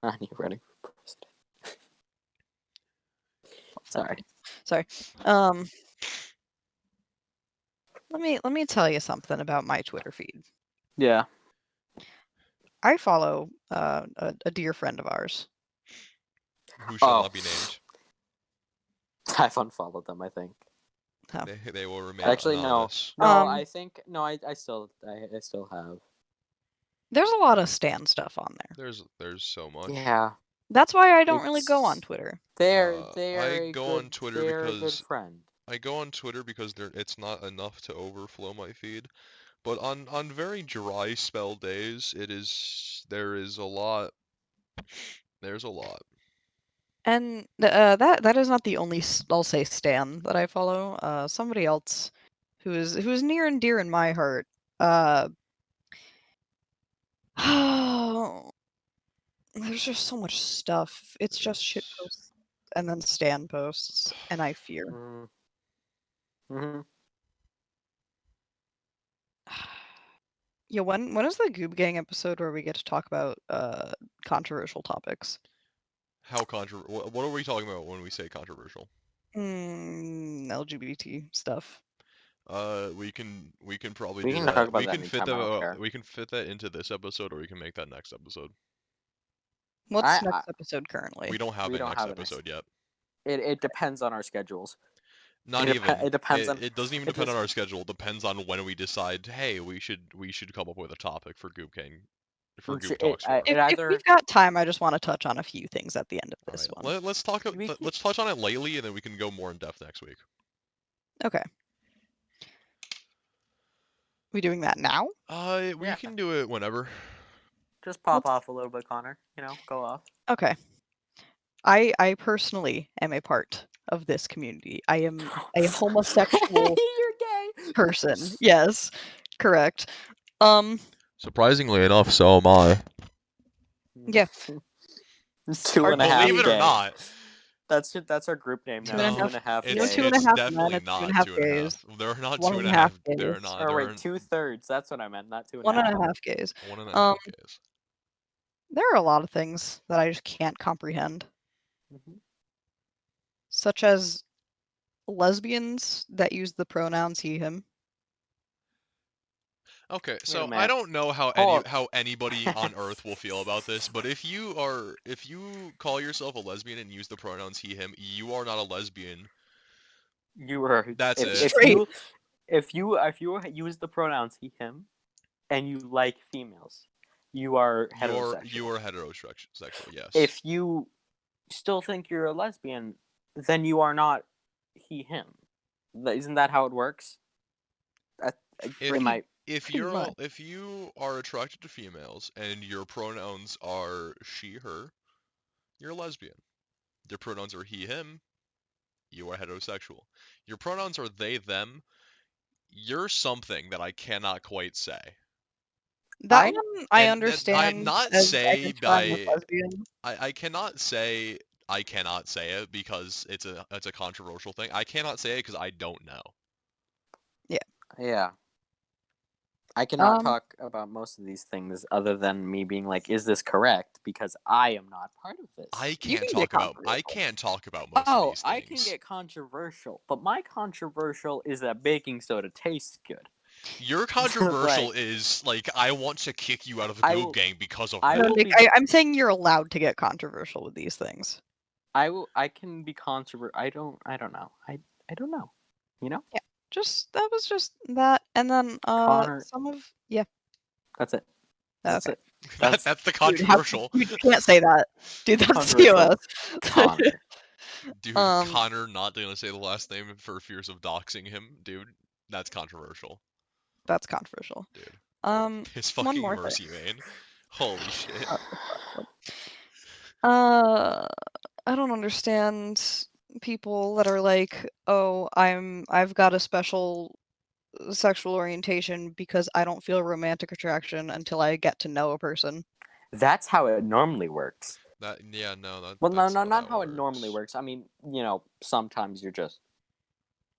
I need running for president. Sorry. Let me tell you something about my Twitter feed. Yeah. I follow a dear friend of ours. Who shall not be named. I've unfollowed them, I think. Oh. They will remain Actually, anonymous. no. I think I still have. There's a lot of Stan stuff on there. There's so much. Yeah. That's why I don't really go on Twitter. I go on Twitter because a good friend. I go on Twitter because it's not enough to overflow my feed. But on very dry spell days, there is a lot. There's a lot. And that is not the only, I'll say, Stan that I follow. Somebody else who is near and dear in my heart. There's just so much stuff. It's just shit posts and then Stan posts, and I fear. Mm-hmm. Yeah, when is the Goob Gang episode where we get to talk about controversial topics? How controversial? What are we talking about when we say controversial? LGBT stuff. We can probably We do can that. talk about We that can fit anytime, I don't care. we can fit that into this episode, or we can make that next episode. What's next episode currently? We don't have a next episode yet. It depends on our schedules. Not even. It depends on. It doesn't even depend on our schedule. It depends on when we decide. Hey, we should come up with a topic for Goob King, for Goob Talks. If we've got time, I just want to touch on a few things at the end of this one. Let's touch on it lately, and then we can go more in depth next week. Okay. We doing that now? We can do it whenever. Just pop off a little bit, Connor. Go off. Okay. I personally am a part of this community. I am a homosexual person. Yes, correct. Surprisingly enough, so am I. Yeah. 2.5. Believe it or not. That's our group name now. 2.5. It's 2.5 definitely men, not 2.5 2.5. gays. There are not 1.5 2.5. There are gays. not. Or wait, 2/3. That's what I meant, not 2.5. 1.5 gays. 1.5 gays. There are a lot of things that I just can't comprehend. Mm-hmm. Such as lesbians that use the pronouns he, him. Okay, a so I minute. don't know how Hold- how anybody on Earth will feel about this, but if you call yourself a lesbian and use the pronouns he him, you are not a lesbian. You were. That's if, it. if Straight. you use the pronouns he him, and you like females, you are heterosexual. You are heterosexual, yes. If you still think you're a lesbian, then you are not he him. Isn't that how it works? If Am I- if pretty much. if you are attracted to females and your pronouns are she her, you're a lesbian. Your pronouns are he him, you are heterosexual. Your pronouns are they them, you're something that I cannot quite say. That I- one I And understand not as say identifying with by lesbian. I cannot say it because it's a controversial thing. I cannot say it because I don't know. Yeah. I cannot Um, talk about most of these things other than me being like, is this correct? Because I am not part of this. I You can't can get talk about most of these I things. can get controversial, but my controversial is that baking soda tastes good. Your controversial Like, is like I want to kick you out of the I Goob will- gang because of I that. no, will Nick, be- I'm saying you're allowed to get controversial with these things. I can be controversial. I don't know. I don't know. You know? That was just that, and then Connor- some of yeah. That's it. That's Okay. it. That's That's the Dude, how- controversial. you can't say that. Dude, that's Controversial. TOS. Connor. Dude, Um, Connor not gonna say the last name for fears of doxing him, dude. That's controversial, That's controversial. dude. His One fucking more thing. mercy, man. Holy shit. I don't understand people that are like, "Oh, I've got a special sexual orientation because I don't feel romantic attraction until I get to know a person." That's how it normally works. No, Well, no, that's no, how not that how it normally works. I mean, sometimes you're just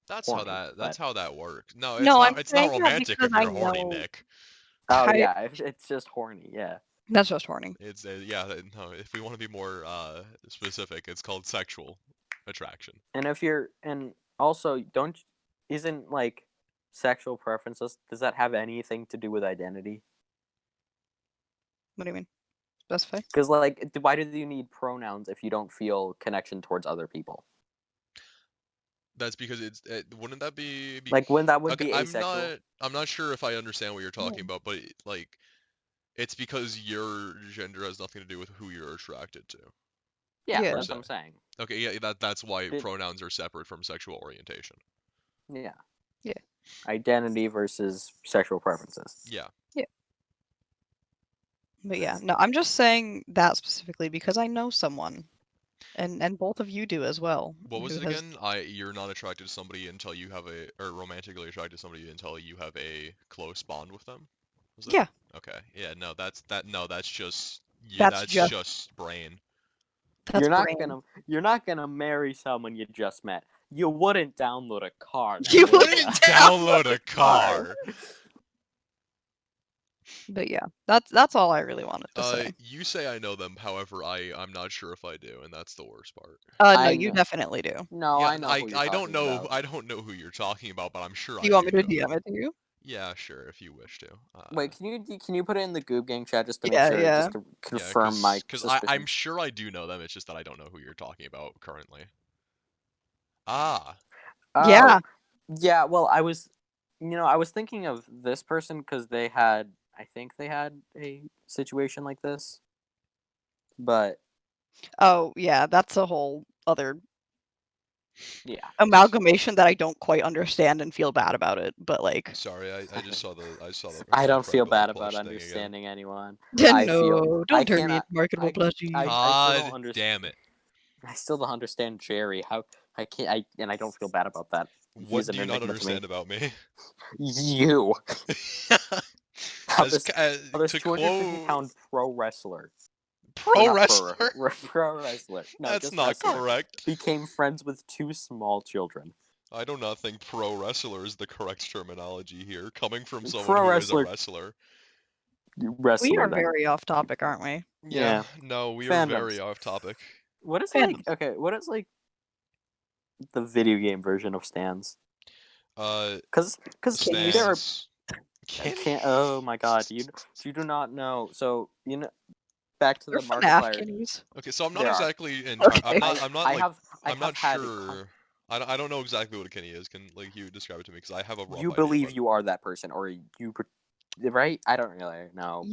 That's horny, that's but- how that works. No, No, I'm it's not saying that romantic because if you're I horny, know Nick. Oh I- yeah, it's just horny. Yeah. That's just horny. It's no. If we want to be more specific, it's called sexual attraction. And if you're and also isn't like sexual preferences, does that have anything to do with identity? What do you mean? Specify? Because like, why do you need pronouns if you don't feel connection towards other people? That's because wouldn't that be Like, when that would okay, be asexual. I'm not sure if I understand what you're talking Yeah. about, but like it's because your gender has nothing to do with who you're attracted to. Yeah, Yeah. that's what I'm saying. Okay, yeah, that's why Did- pronouns are separate from sexual orientation. Yeah. Yeah. Identity versus sexual preferences. Yeah. But yeah, no, I'm just saying that specifically because I know someone, and both of you do as well. What was who it has- again? You're not attracted to somebody until you have or romantically attracted to somebody until you have a close bond with them. Was it? Yeah. Okay. Yeah. No, that's just That's just- just brain. That's brain. You're not gonna marry someone you just met. You wouldn't download a car. then, You would wouldn't download a car. But yeah, that's all I really wanted to say. You say I know them, however, I'm not sure if I do, and that's the worst part. No, I you know. definitely do. No, Yeah, I know. Who you're I don't talking know about. I don't know who you're talking about, but I'm sure Do you want me to know. DM it to you? Yeah, sure, if you wish to. Wait, can you put it in the Goob gang chat just to make Yeah, sure, yeah. just to confirm my suspicions? I'm sure I do know them. It's just that I don't know who you're talking about currently. Ah, Yeah. Yeah, well, I was thinking of this person because I think they had a situation like this. But Oh, yeah, that's a whole other yeah, amalgamation that I don't quite understand and feel bad about it. But like, sorry, I just saw the I don't feel incredible bad plush about thing again. understanding anyone. I feel- no, I don't turn me cannot- into marketable plushie. I still God don't understand. damn it! I still don't understand Jerry. How I can't. I don't feel bad about that. What He's do an you not enigma to me. understand about me? You. How this to 250-pound pro wrestler. pro Not wrestler? Pro wrestler. No, That's just not wrestler. correct. Became friends with two small children. I do not think pro wrestler is the correct terminology here, coming from someone Pro who wrestler- is a wrestler. Wrestler. We are then. very off topic, aren't we? Yeah. No, we are Fandoms. very off topic. What is Fandoms. what is like the video game version of stands? Uh, Because Can you there are stands. Kenny. Oh my god, you do not know. So back to They're the FNAF Markiplier. Kennies. Okay, so I'm not There are. exactly in. Okay. I'm not. I'm not I like. have I'm not had sure. I don't know exactly what a Kenny is. Can like you describe it to me? Because I have a rough you idea. believe but- you are that person, or right? I don't really know,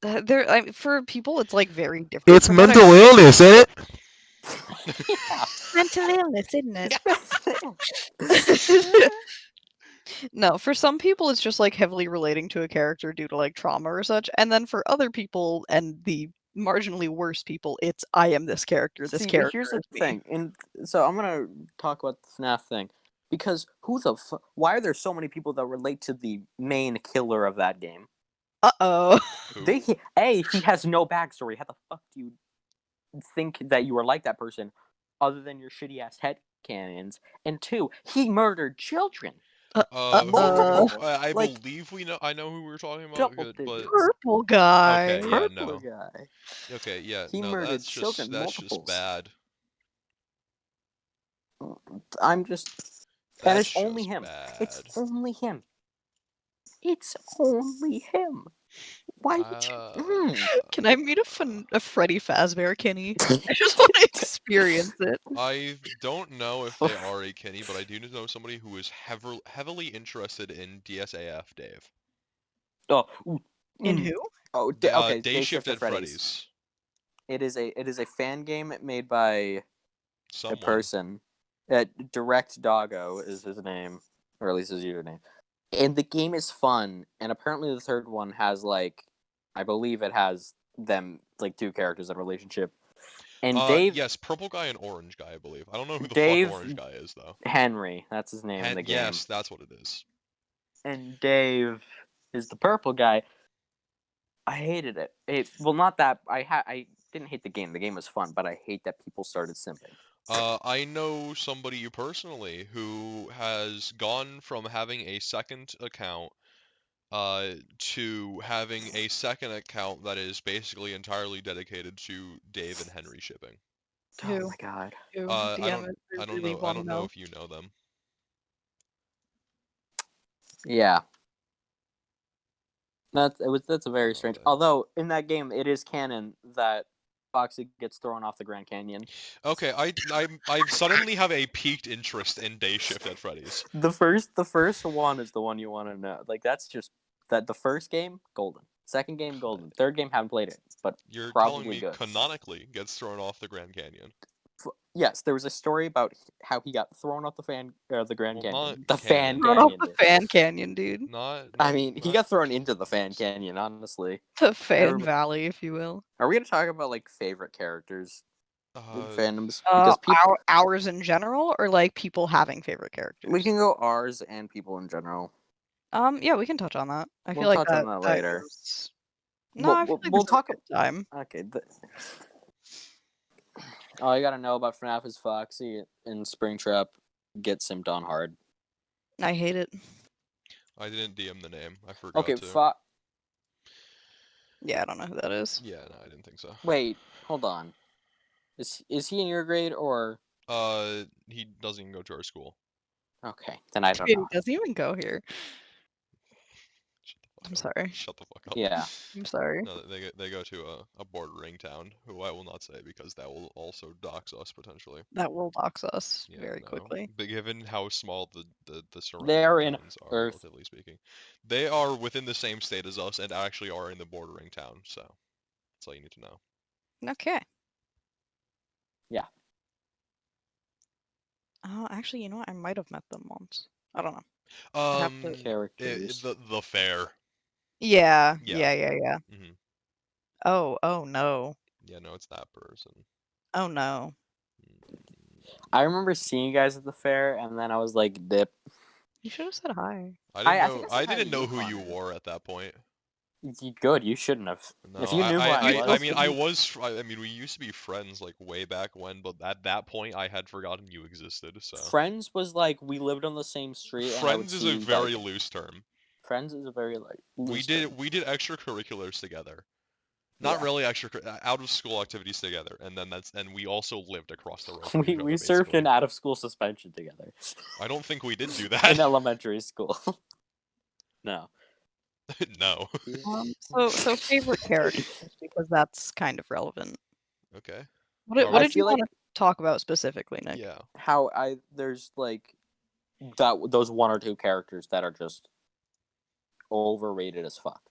but like For people, it's like very different. It's from what I- mental illness, ain't it? yeah. mental illness, isn't it? No, for some people, it's just like heavily relating to a character due to like trauma or such, and then for other people and the marginally worse people, it's I am this character. This See, character here's the is me. thing, and so I'm gonna talk about the FNAF thing because why are there so many people that relate to the main killer of that game? Uh-oh. Who? He has no backstory. How the fuck do you think that you are like that person, other than your shitty ass head cannons? And two, he murdered children. Multiple. I Like, believe we know. I know who we were talking about. double But digits. Purple guy. Okay, yeah, Purple no. guy. Okay, yeah, He no. murdered That's children, just multiples. bad. I'm just, and That's it's only just him. bad. It's only him. It's only him. Why would you? Can I meet a Freddy Fazbear Kenny? I just want to experience it. I don't know if they are a Kenny, but I do know somebody who is heavily interested in DSAF, Dave. Oh, In who? Oh, okay. Day Shift at Freddy's. It is a fan game made by Someone. a person. Direct Doggo is his name, or at least his username. And the game is fun. And apparently the third one has I believe it has them two characters in a relationship. And Dave, Yes, purple guy and orange guy, I believe. I don't know who the Dave fuck orange guy is though. Henry, that's his name in the game. Yes, that's what it is. And Dave is the purple guy. I hated it. Well, not that I didn't hate the game. The game was fun, but I hate that people started simping. I know somebody personally who has gone from having a second account to having a second account that is basically entirely dedicated to Dave and Henry shipping. Who? Oh my god. Who? I DM it. don't know. I don't know if you know them. Yeah. That's a very strange. That's- Although in that game, it is canon that Foxy gets thrown off the Grand Canyon. Okay, I suddenly have a piqued interest in Day Shift at Freddy's. The first one is the one you want to know. That's just that the first game golden, second game golden, third game haven't played it, but You're probably telling me good. canonically gets thrown off the Grand Canyon. Yes, there was a story about how he got thrown off the Grand Well, Canyon. not The fan canon. Run off canyon. the dude. fan canyon, dude. I mean, he got thrown into the fan canyon. Honestly, The fan Everybody- valley, if you will. are we gonna talk about favorite characters in fandoms? Because Because ours in general, or like people having favorite characters. we can go ours and people in general. Yeah, we can touch on that. I feel We'll like touch on that later. goes- No, I feel like we'll this is a talk. good time. Okay. All you gotta know about FNAF is Foxy and Springtrap get simped on hard. I hate it. I didn't DM the name. I forgot Okay, to. Yeah, I don't know who that is. Yeah, no, I didn't think so. Wait, hold on. Is he in your grade or? He doesn't even go to our school. Okay, then I don't Dude, know. he doesn't even go here. I'm up. sorry. Shut the fuck up. Yeah. I'm sorry. No, they go to a bordering town, who I will not say because that will also dox us potentially. That will dox us Yeah, very no. quickly. But given how small the surrounding They are in towns are, Earth. relatively speaking, they are within the same state as us and actually are in the bordering town. So that's all you need to know. Okay. Yeah. Oh, actually, you know what? I might have met them once. I don't know. have to- Characters. The fair. Yeah. Yeah. Yeah. Hmm. Oh no. Yeah, no, it's that person. Oh no. I remember seeing you guys at the fair, and then I was like, "Dip." You should have said hi. I think I I said hi to didn't know you, who you Connor. were at that point. Good, you shouldn't have. No, If you knew who I was, I mean, I was. I mean, we used to be friends like way back when, but at that point, I had forgotten you existed. So Friends was like we lived on the same street. And I would friends is see a you, very like, loose term. Friends is a very loose term. We did extracurriculars together. Not Yeah. really out of school activities together, and then we also lived across the road. From each We other, served basically. an out of school suspension together I don't think we did do that. in elementary school. No. No. So favorite characters, because that's kind of relevant. Okay. What I did you feel like want to talk about specifically, Nick? Yeah. how there's like those one or two characters that are just overrated as fuck.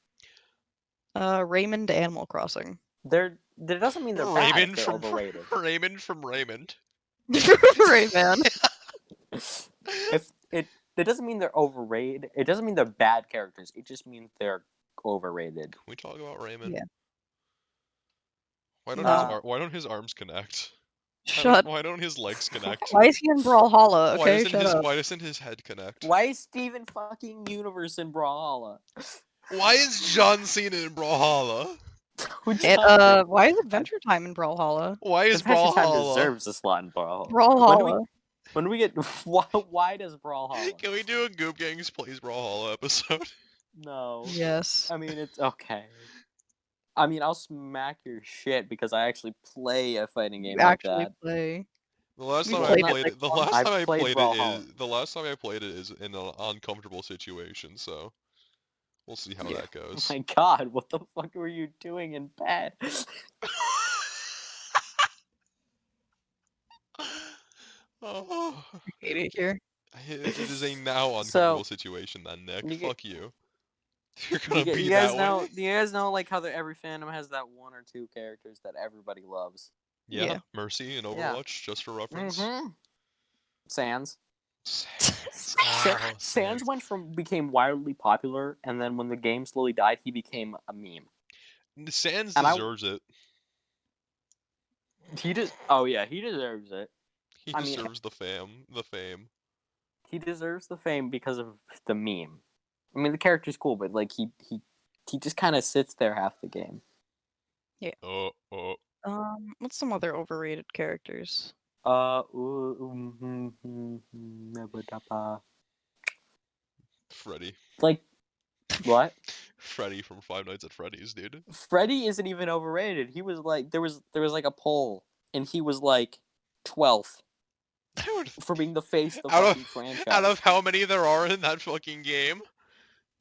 Raymond Animal Crossing. That doesn't mean they're bad if Raymond they're from overrated. Raymond from Raymond. Rayman. If it doesn't mean they're overrated. It doesn't mean they're bad characters. It just means they're overrated. Can we talk about Raymond? Yeah. Why don't No. why don't his arms connect? Shut. Why don't his legs connect? Why is he in Brawlhalla? Okay, shut up. Why doesn't his head connect? Why is Steven fucking Universe in Brawlhalla? Why is John Cena in Brawlhalla? Why is Adventure Time in Brawlhalla? Why is Adventure Time Brawlhalla? deserves a slot in Brawlhalla. Brawlhalla. When do we get why does Brawlhalla? Can we do a Goob Gangs Plays Brawlhalla episode? No. Yes. I mean, it's okay. I mean, I'll smack your shit because I actually play a fighting game You like actually that. play. The last We time I played it, played like, it, the once. last time I've I played played it Brawlhalla. is the last time I played it is in an uncomfortable situation. So we'll see how that Oh goes. my god, what the fuck were you doing in bed? Oh, Hate it here. it is a now So, uncomfortable situation then, Nick. you get- Fuck you. You're gonna be you that guys know? way. Do you guys know like how every fandom has that one or two characters that everybody loves? Yeah, Yeah. Mercy in Yeah. Overwatch, just for reference. Mm-hmm. Sans. Sans. Oh, Sans became wildly popular, and then when the game slowly died, he became a meme. Sans And deserves it. He just, oh yeah, he deserves it. He I mean- deserves the fame. He deserves the fame because of the meme. I mean, the character's cool, but like he just kind of sits there half the game. What's some other overrated characters? Freddy. Like what? Freddy from Five Nights at Freddy's, dude. Freddy isn't even overrated. He was like there was like a poll, and he was like 12th Dude, for being the face of the Out of- fucking franchise. out of how many there are in that fucking game,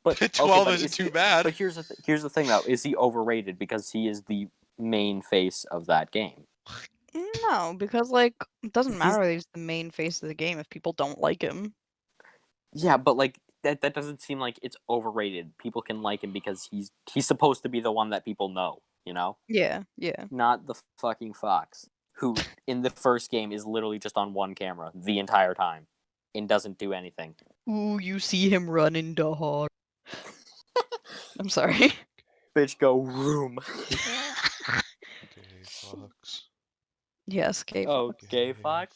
but 12 but isn't is too he- bad. But here's the thing though: is he overrated because he is the main face of that game? No, because like it doesn't He's- matter that he's the main face of the game if people don't like him. Yeah, but like that doesn't seem like it's overrated. People can like him because he's supposed to be the one that people know, you know? Yeah. Not the fucking Fox, who in the first game is literally just on one camera the entire time and doesn't do anything. Ooh, you see him run into hard. I'm sorry. Bitch, go room. Gay Fox. Yes, K. Oh, gay Fox?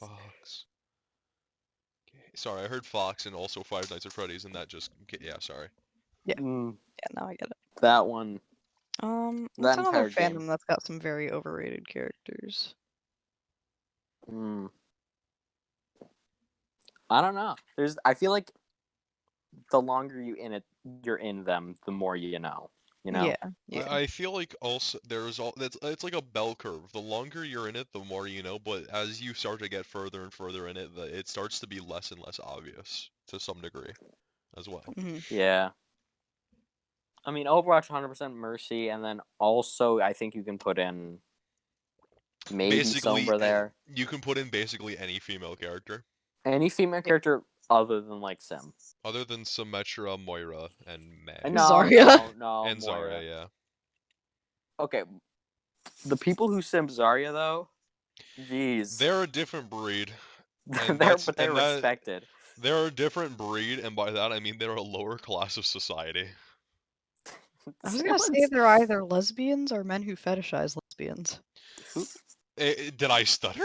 Sorry, I heard Fox and also Five Nights at Freddy's, and that just yeah. Sorry. Yeah. Mm, Yeah, now I get it. that one. What's another entire game. fandom that's got some very overrated characters? Mm. I don't know. I feel like the longer you're in them, the more you know. You know? Yeah. I feel like also it's like a bell curve. The longer you're in it, the more you know. But as you start to get further and further in it, it starts to be less and less obvious to some degree, as well. Yeah. I mean, Overwatch 100% Mercy, and then also I think you can put in maybe Basically, Sombra there. You can put in basically any female character, Any female character other than like Sim. other than Symmetra, Moira, and May. No, Zarya. no, And Moira. Zarya, yeah. Okay, the people who sim Zarya though, jeez, They're a different breed. and they're that's- but they're and that- respected. They're a different breed, and by that I mean they're a lower class of society. I was gonna say they're either lesbians or men who fetishize lesbians. Did I stutter?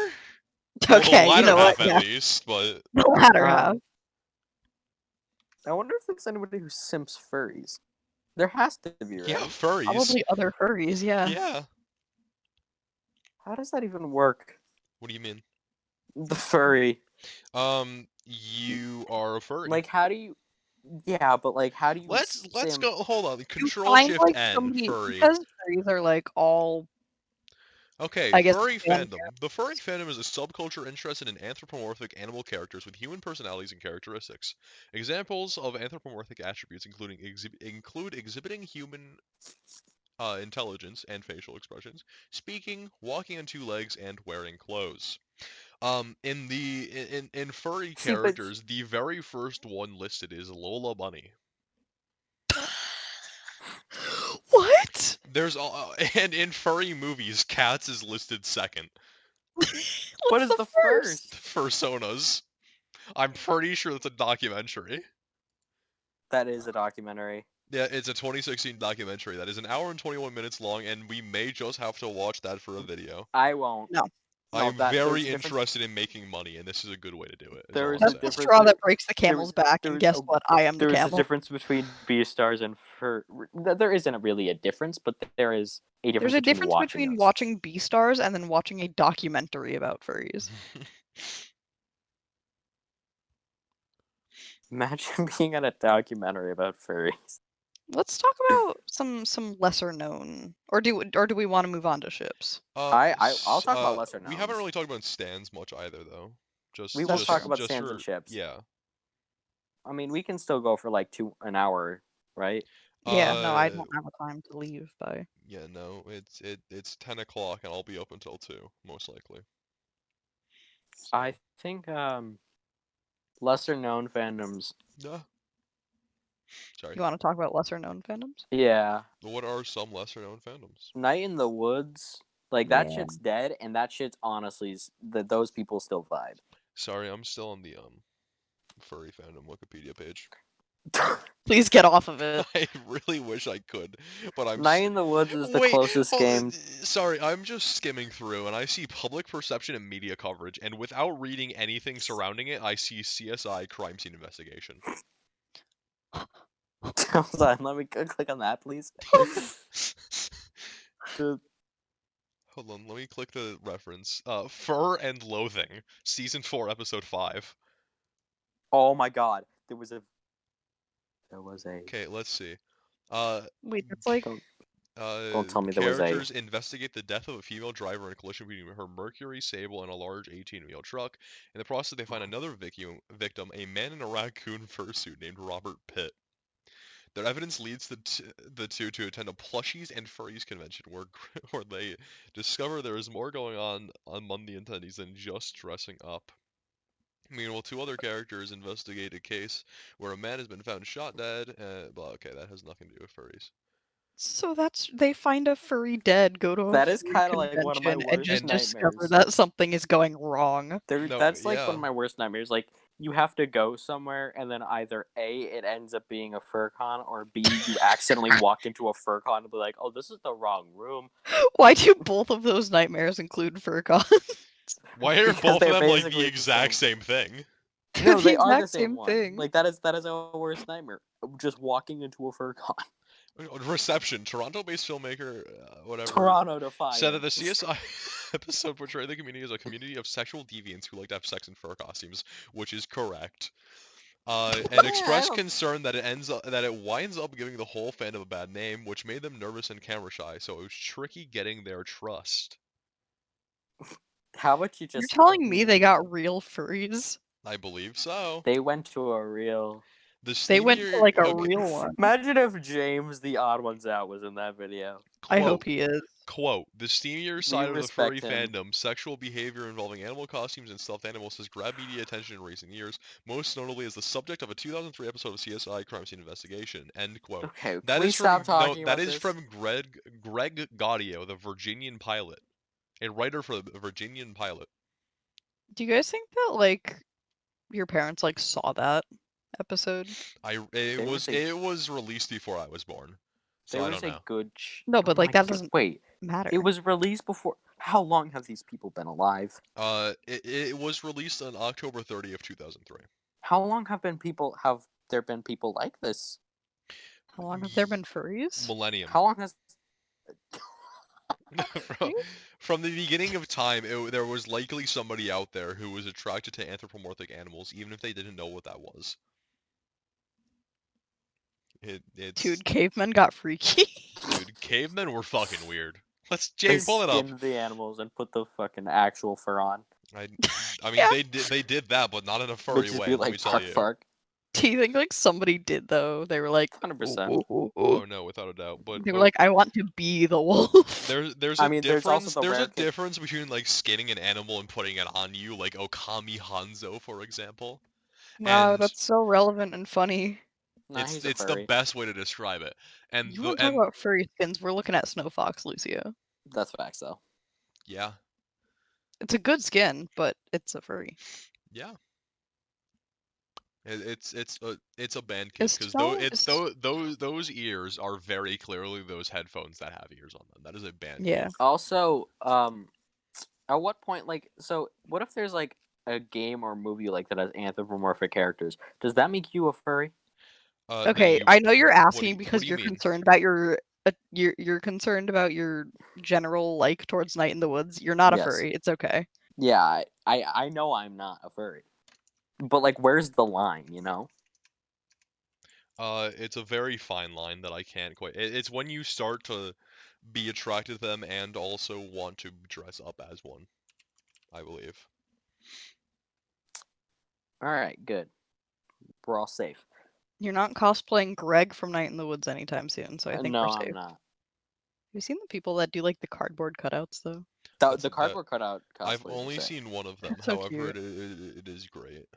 Okay, Well, the you latter know half what? at Yeah, least, but the latter half. I wonder if there's anybody who simps furries. There has to be, right? yeah, furries. Probably other furries. Yeah. Yeah. How does that even work? What do you mean? The furry. You are a furry. Like, how do you? Yeah, but like, how do you? Let's sim- go. Hold on. You Control find, Shift like, N. somebody- Furry. because furries are like all Okay, I guess furry fan fandom. The furry fandom is a subculture interested in anthropomorphic animal characters with human personalities and characteristics. Examples of anthropomorphic attributes include exhibiting human intelligence and facial expressions, speaking, walking on two legs, and wearing clothes. In furry See, but characters, the very first one listed is Lola Bunny. What? And in furry movies, Cats is listed second. what What's is the the first? first? Personas. I'm pretty sure that's a documentary. That is a documentary. Yeah, it's a 2016 documentary that is an hour and 21 minutes long, and we may just have to watch that for a video. I won't. No. I No, am there's very a difference. interested in making money, and this is a good way to do it. Is There all is I'm a That's the saying. difference. straw that breaks the camel's back, there and was guess what? I am the There is a camel. difference between Beastars and there isn't really a difference, but there is a difference. There's a difference watching between those. watching Beastars and then watching a documentary about furries. Imagine being on a documentary about furries. Let's talk about some lesser known, or do we want to move on to ships? I'll talk about lesser We haven't knowns. really talked about stands much either, though. We will talk about just stands for, and ships. Yeah. I mean, we can still go for like an hour, right? Yeah, no, I don't have a time to leave by. Yeah, no, it's 10 o'clock, and I'll be up until 2, most likely. So. I think lesser known fandoms. Sorry. You want to talk about lesser known fandoms? Yeah. What are some lesser known fandoms? Night in the Woods. Like that Yeah. shit's dead, and that shit's honestly those people still vibe. Sorry, I'm still on the furry fandom Wikipedia page. Please get off of it. I really wish I could, but I'm. Night in the Woods is the closest game. Sorry, I'm just skimming through, and I see public perception and media coverage, and without reading anything surrounding it, I see CSI crime scene investigation. Hold on, let me click on that, please. Hold on, let me click the reference. Fur and Loathing, Season 4, Episode 5. Oh my god, there was a. Okay, let's see. Wait, that's like. Don't tell me there was a. Characters investigate the death of a female driver in a collision between her Mercury Sable and a large 18-wheel truck. In the process, they find another victim, a man in a raccoon fursuit named Robert Pitt. Their evidence leads the two to attend a plushies and furries convention where they discover there is more going on among the attendees than just dressing up. Meanwhile, 2 other characters investigate a case where a man has been found shot dead. Well, okay, that has nothing to do with furries. So they find a furry dead, go to a That is furry kind of like one of my convention, and worst just discover nightmares. that something is going wrong. That's like one of my worst nightmares. Like you have to go somewhere, and then either A, it ends up being a fur con, or B, you accidentally walk into a fur con and be like, "Oh, this is the wrong room." Why do both of those nightmares include fur cons? Why are Because both they're of them like the basically the exact same. same thing? No, The they are the exact same same one. thing. Like that is our worst nightmare. Just walking into a fur con. Reception. Toronto-based filmmaker, whatever. Toronto Defiance. Said that the CSI episode portrayed the community as a community of sexual deviants who like to have sex in fur costumes, which is correct. And expressed concern that it winds up giving the whole fandom a bad name, which made them nervous and camera shy. So it was tricky getting their trust. How about you just? You're telling me they got real furries? I believe so. They went to a real. They went to like a real one. Imagine if James, the odd ones out, was in that video. I hope he is. Quote, the steamier side of the furry respect him. fandom, sexual behavior involving animal costumes and stuffed animals has grabbed media attention in recent years, most notably as the subject of a 2003 episode of CSI Crime Scene Investigation. End quote. Okay, that please is stop from, talking no, about That is this. from Greg Gaudio, the Virginian pilot, a writer for the Virginian pilot. Do you guys think that like your parents like saw that episode? It was released before I was born. So there I was don't a know. good. No, but like that doesn't wait. matter. It was released before. How long have these people been alive? It was released on October 30th, 2003. How long have there been people like this? How long have there been furries? Millennium. How long has? From the beginning of time, there was likely somebody out there who was attracted to anthropomorphic animals, even if they didn't know what that was. Dude, cavemen got freaky. Dude, cavemen were fucking weird. Jamie, pull it up. Skin the animals and put the fucking actual fur on. I mean, Yeah. they did that, but not in a furry Bitches way. be Let me like, tell bark, you. bark. Do you think like somebody did though? They were like, 100%. Oh no, without a doubt. But they were like, I want to be the wolf. there's I a mean, there's also difference. the There's rare a case. difference between like skinning an animal and putting it on you, like Okami Hanzo, for example. Wow, And that's so relevant and funny. Nah, it's he's a it's the furry. best way to describe it. And You want to talk about furry skins? We're looking at Snow Fox, Lucio. That's facts, though. yeah, It's a good skin, but it's a furry. yeah. It's a band kid Is because Snow- those ears are very clearly those headphones that have ears on them. That is a band Yeah. kid. Also, at what point, like, so what if there's like a game or movie like that has anthropomorphic characters? Does that make you a furry? That Okay, you- I know you're what do asking you- because what do you you're mean? concerned about you're concerned about your general like towards Night in the Woods. You're not a Yes. furry. It's okay. Yeah, I know I'm not a furry, but like, where's the line? You know? It's a very fine line that I can't quite. It's when you start to be attracted to them and also want to dress up as one, I believe. All right, good. We're all safe. You're not cosplaying Greg from Night in the Woods anytime soon, so I think no, we're I'm safe. not. Have you seen the people that do like the cardboard cutouts though? The cardboard cutout cosplayers. I've only seen one of them. That's so However, cute. it is great.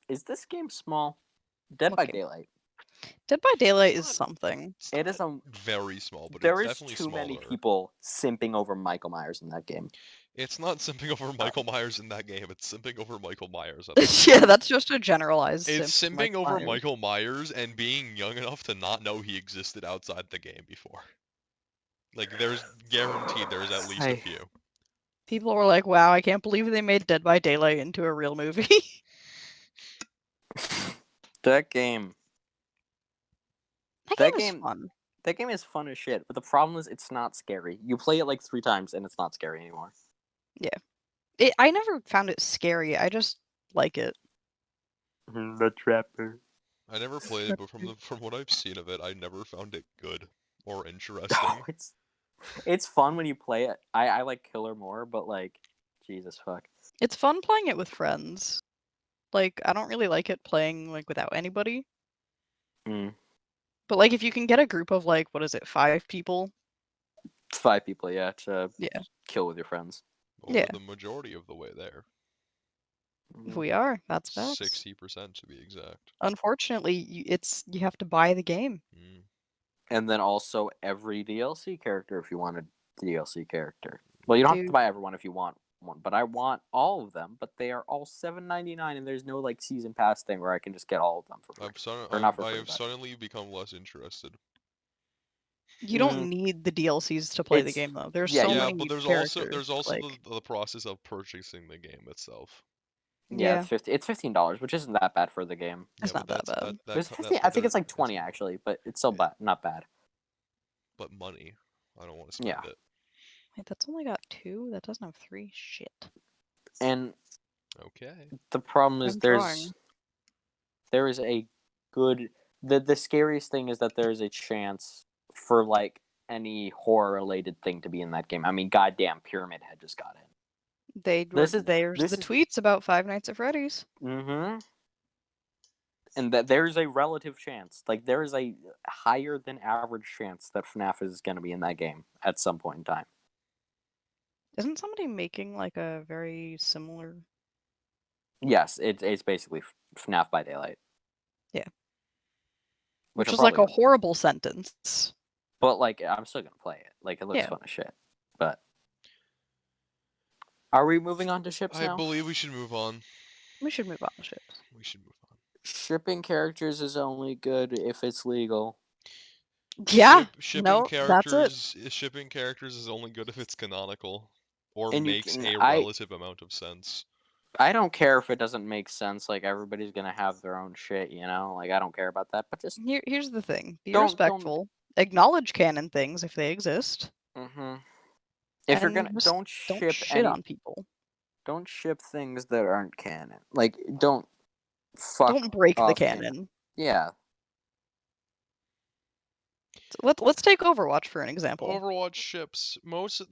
Is this game small? Dead by Okay. Daylight. Dead by Daylight is not- something. It's It not is a. very small, but There it's is definitely too many smaller. people simping over Michael Myers in that game. It's not simping over Michael Myers in that game. It's simping over Michael Myers. Yeah, that's just a generalized It's simp, simping Michael over Myers. Michael Myers and being young enough to not know he existed outside the game before. Like, there's guaranteed there's at least a Hey. few. People were like, "Wow, I can't believe they made Dead by Daylight into a real movie." That game. that That game is game- fun. That game is fun as shit, but the problem is it's not scary. You play it like 3 times and it's not scary anymore. I never found it scary. I just like it. The Trapper. I never played it, but from what I've seen of it, I never found it good or interesting. Oh, it's fun when you play it. I like Killer more, but like, Jesus fuck. It's fun playing it with friends. Like, I don't really like it playing like without anybody. Mm. But like, if you can get a group of like, what is it, 5 people? It's 5 people, yeah, to Yeah. kill with your friends. Well, Yeah. we're the majority of the way there. Mm. We are. That's facts. 60% to be exact. Unfortunately, you have to buy the game. Mm. And then also every DLC character if you want a DLC character. Well, you don't have to Dude. buy everyone if you want one, but I want all of them. But they are all $7.99, and there's no like season pass thing where I can just get all of them for free. Or not for I free, have but- suddenly become less interested. You don't need the DLCs to play the It's- game though. There's yeah, so you- Yeah, many but there's characters. also like, the process of purchasing the game itself. Yeah, it's $15, which isn't that bad for the game. It's Yeah, not but that bad. It's 15. I think it's like 20 actually, but it's still not bad. But money, I don't want to spend Yeah. it. Wait, that's only got 2. That doesn't have 3. Shit. And Okay. the problem is I'm drawing. there is a good the scariest thing is that there is a chance for like any horror related thing to be in that game. I mean, goddamn, Pyramid Head just got in. There's the tweets about Five Nights at Freddy's. Mm-hmm. And that there's a relative chance, like there is a higher than average chance that FNAF is going to be in that game at some point in time. Isn't somebody making like a very similar? Yes, it's basically FNAF by Daylight. Yeah. Which Which I'm is like a probably gonna- horrible sentence. But like, I'm still gonna play it. Like, it looks Yeah. fun as shit. But are we moving on to ships I now? believe we should move on. We should move on to ships. We should move on. Shipping characters is only good if it's legal. Yeah. Shipping No, that's it. Shipping characters is only good if it's canonical or And you makes can- a I- relative amount of sense. I don't care if it doesn't make sense. Like, everybody's gonna have their own shit, you know. Like, I don't care about that. But just Here's the thing: be Don't- respectful. Acknowledge canon things if they exist. if you're and gonna just don't Don't ship shit any on people. don't ship things that aren't canon. Like, don't fuck. Don't break the off canon. Yeah. Let's take Overwatch for an example. Overwatch ships. Most of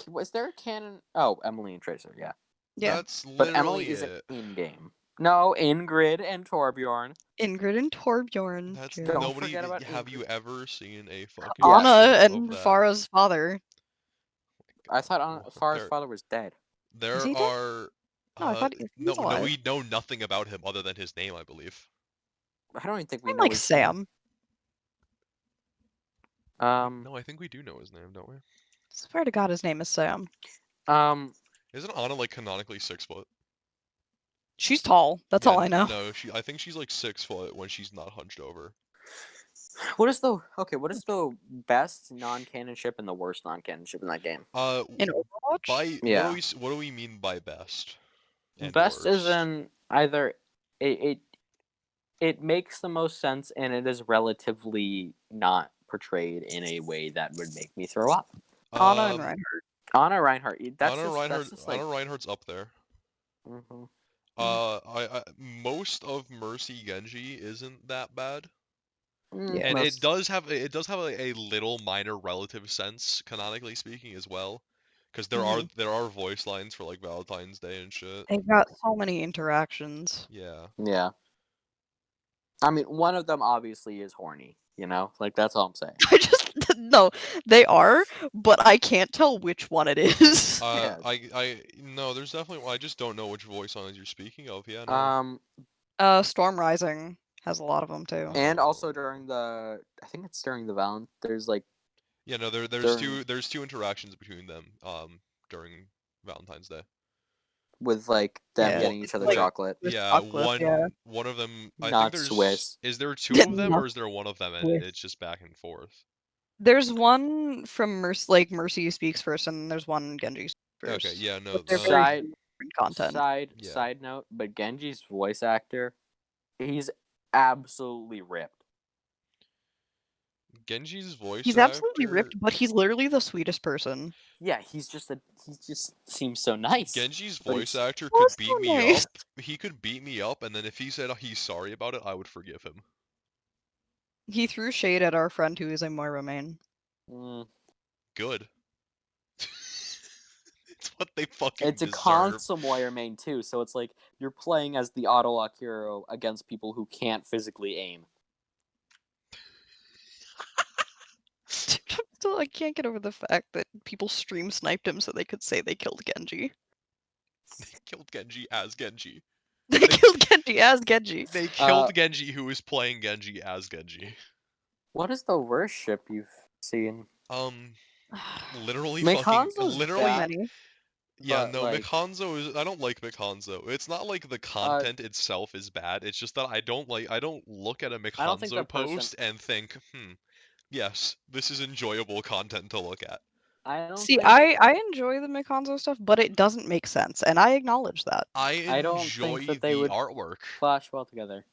Was there a canon? Oh, Emily and Tracer, yeah. Yeah. That's But literally Emily it. isn't in game. No, Ingrid and Torbjorn. Ingrid and Torbjorn. That's Jared. Don't nobody. forget about Have you Ingrid. ever seen a fucking Yeah. Anna ship and of that? Farah's father. I thought Farah's There- father was dead. There he dead? are. No, I thought he was no, alive. we know nothing about him other than his name, I believe. I don't even think we I'm know like his Sam. name. No, I think we do know his name, don't we? Swear to God, his name is Sam. Isn't Anna like canonically 6 foot? She's tall. That's Yeah, all I know. No, I think she's like 6 foot when she's not hunched over. What is the best non-canon ship and the worst non-canon ship in that game? In Overwatch? Yeah. What do we mean by best? And Best is worst? in either it makes the most sense and it is relatively not portrayed in a way that would make me throw up. Anna and Um, Reinhardt. Anna Reinhardt. That's Anna just, Reinhardt. that's just like. Anna Reinhardt's up there. Mhm. Most of Mercy Genji isn't that bad, Yeah. and Most- it does have a little minor relative sense, canonically speaking, as well, because there are voice lines for like Valentine's Day and shit. They've got so many interactions. Yeah. Yeah. I mean, one of them obviously is horny. You know, like that's all I'm saying. I just no, they are, but I can't tell which one it is. Yeah. No, there's definitely. I just don't know which voice lines you're speaking of. Yeah. No. Storm Rising has a lot of them too. And also during the, I think it's during the Valent. There's like. Yeah. No. during- There's two interactions between them. During Valentine's Day. With like them Yeah, getting each other like- chocolate. With Yeah, chocolate, yeah. one of them. I Not think there's. Swiss. Is there two of them, Not or is there one of them, and Swiss. it's just back and forth? There's one from Mercy speaks first, and there's one Genji speaks first. Okay, yeah, no. But they're very Side different content. Yeah. Side note, but Genji's voice actor, he's absolutely ripped. Genji's voice He's absolutely actor- ripped, but he's literally the sweetest person. Yeah, he just seems so nice. Genji's but voice he's- actor Oh, could so beat me nice. up. He could beat me up, and then if he said he's sorry about it, I would forgive him. He threw shade at our friend who is a Moira main. Good. It's what they fucking It's a deserve. console Moira main too, so it's like you're playing as the auto lock hero against people who can't physically aim. Still, I can't get over the fact that people stream sniped him so they could say they killed Genji. They killed Genji as Genji. They killed Genji as Genji. They killed Genji who was playing Genji as Genji. What is the worst ship you've seen? Literally Mikanzo's fucking literally. bad, Yeah, but, no, like- Mikanzo is. I don't like Mikanzo. It's not like the content itself is bad. It's just that I don't look at a I don't think Mikanzo the person- post and think, yes, this is enjoyable content to look at. I don't See, think... I enjoy the Mikanzo stuff, but it doesn't make sense, and I acknowledge that. I don't enjoy think that they the would artwork. clash well together.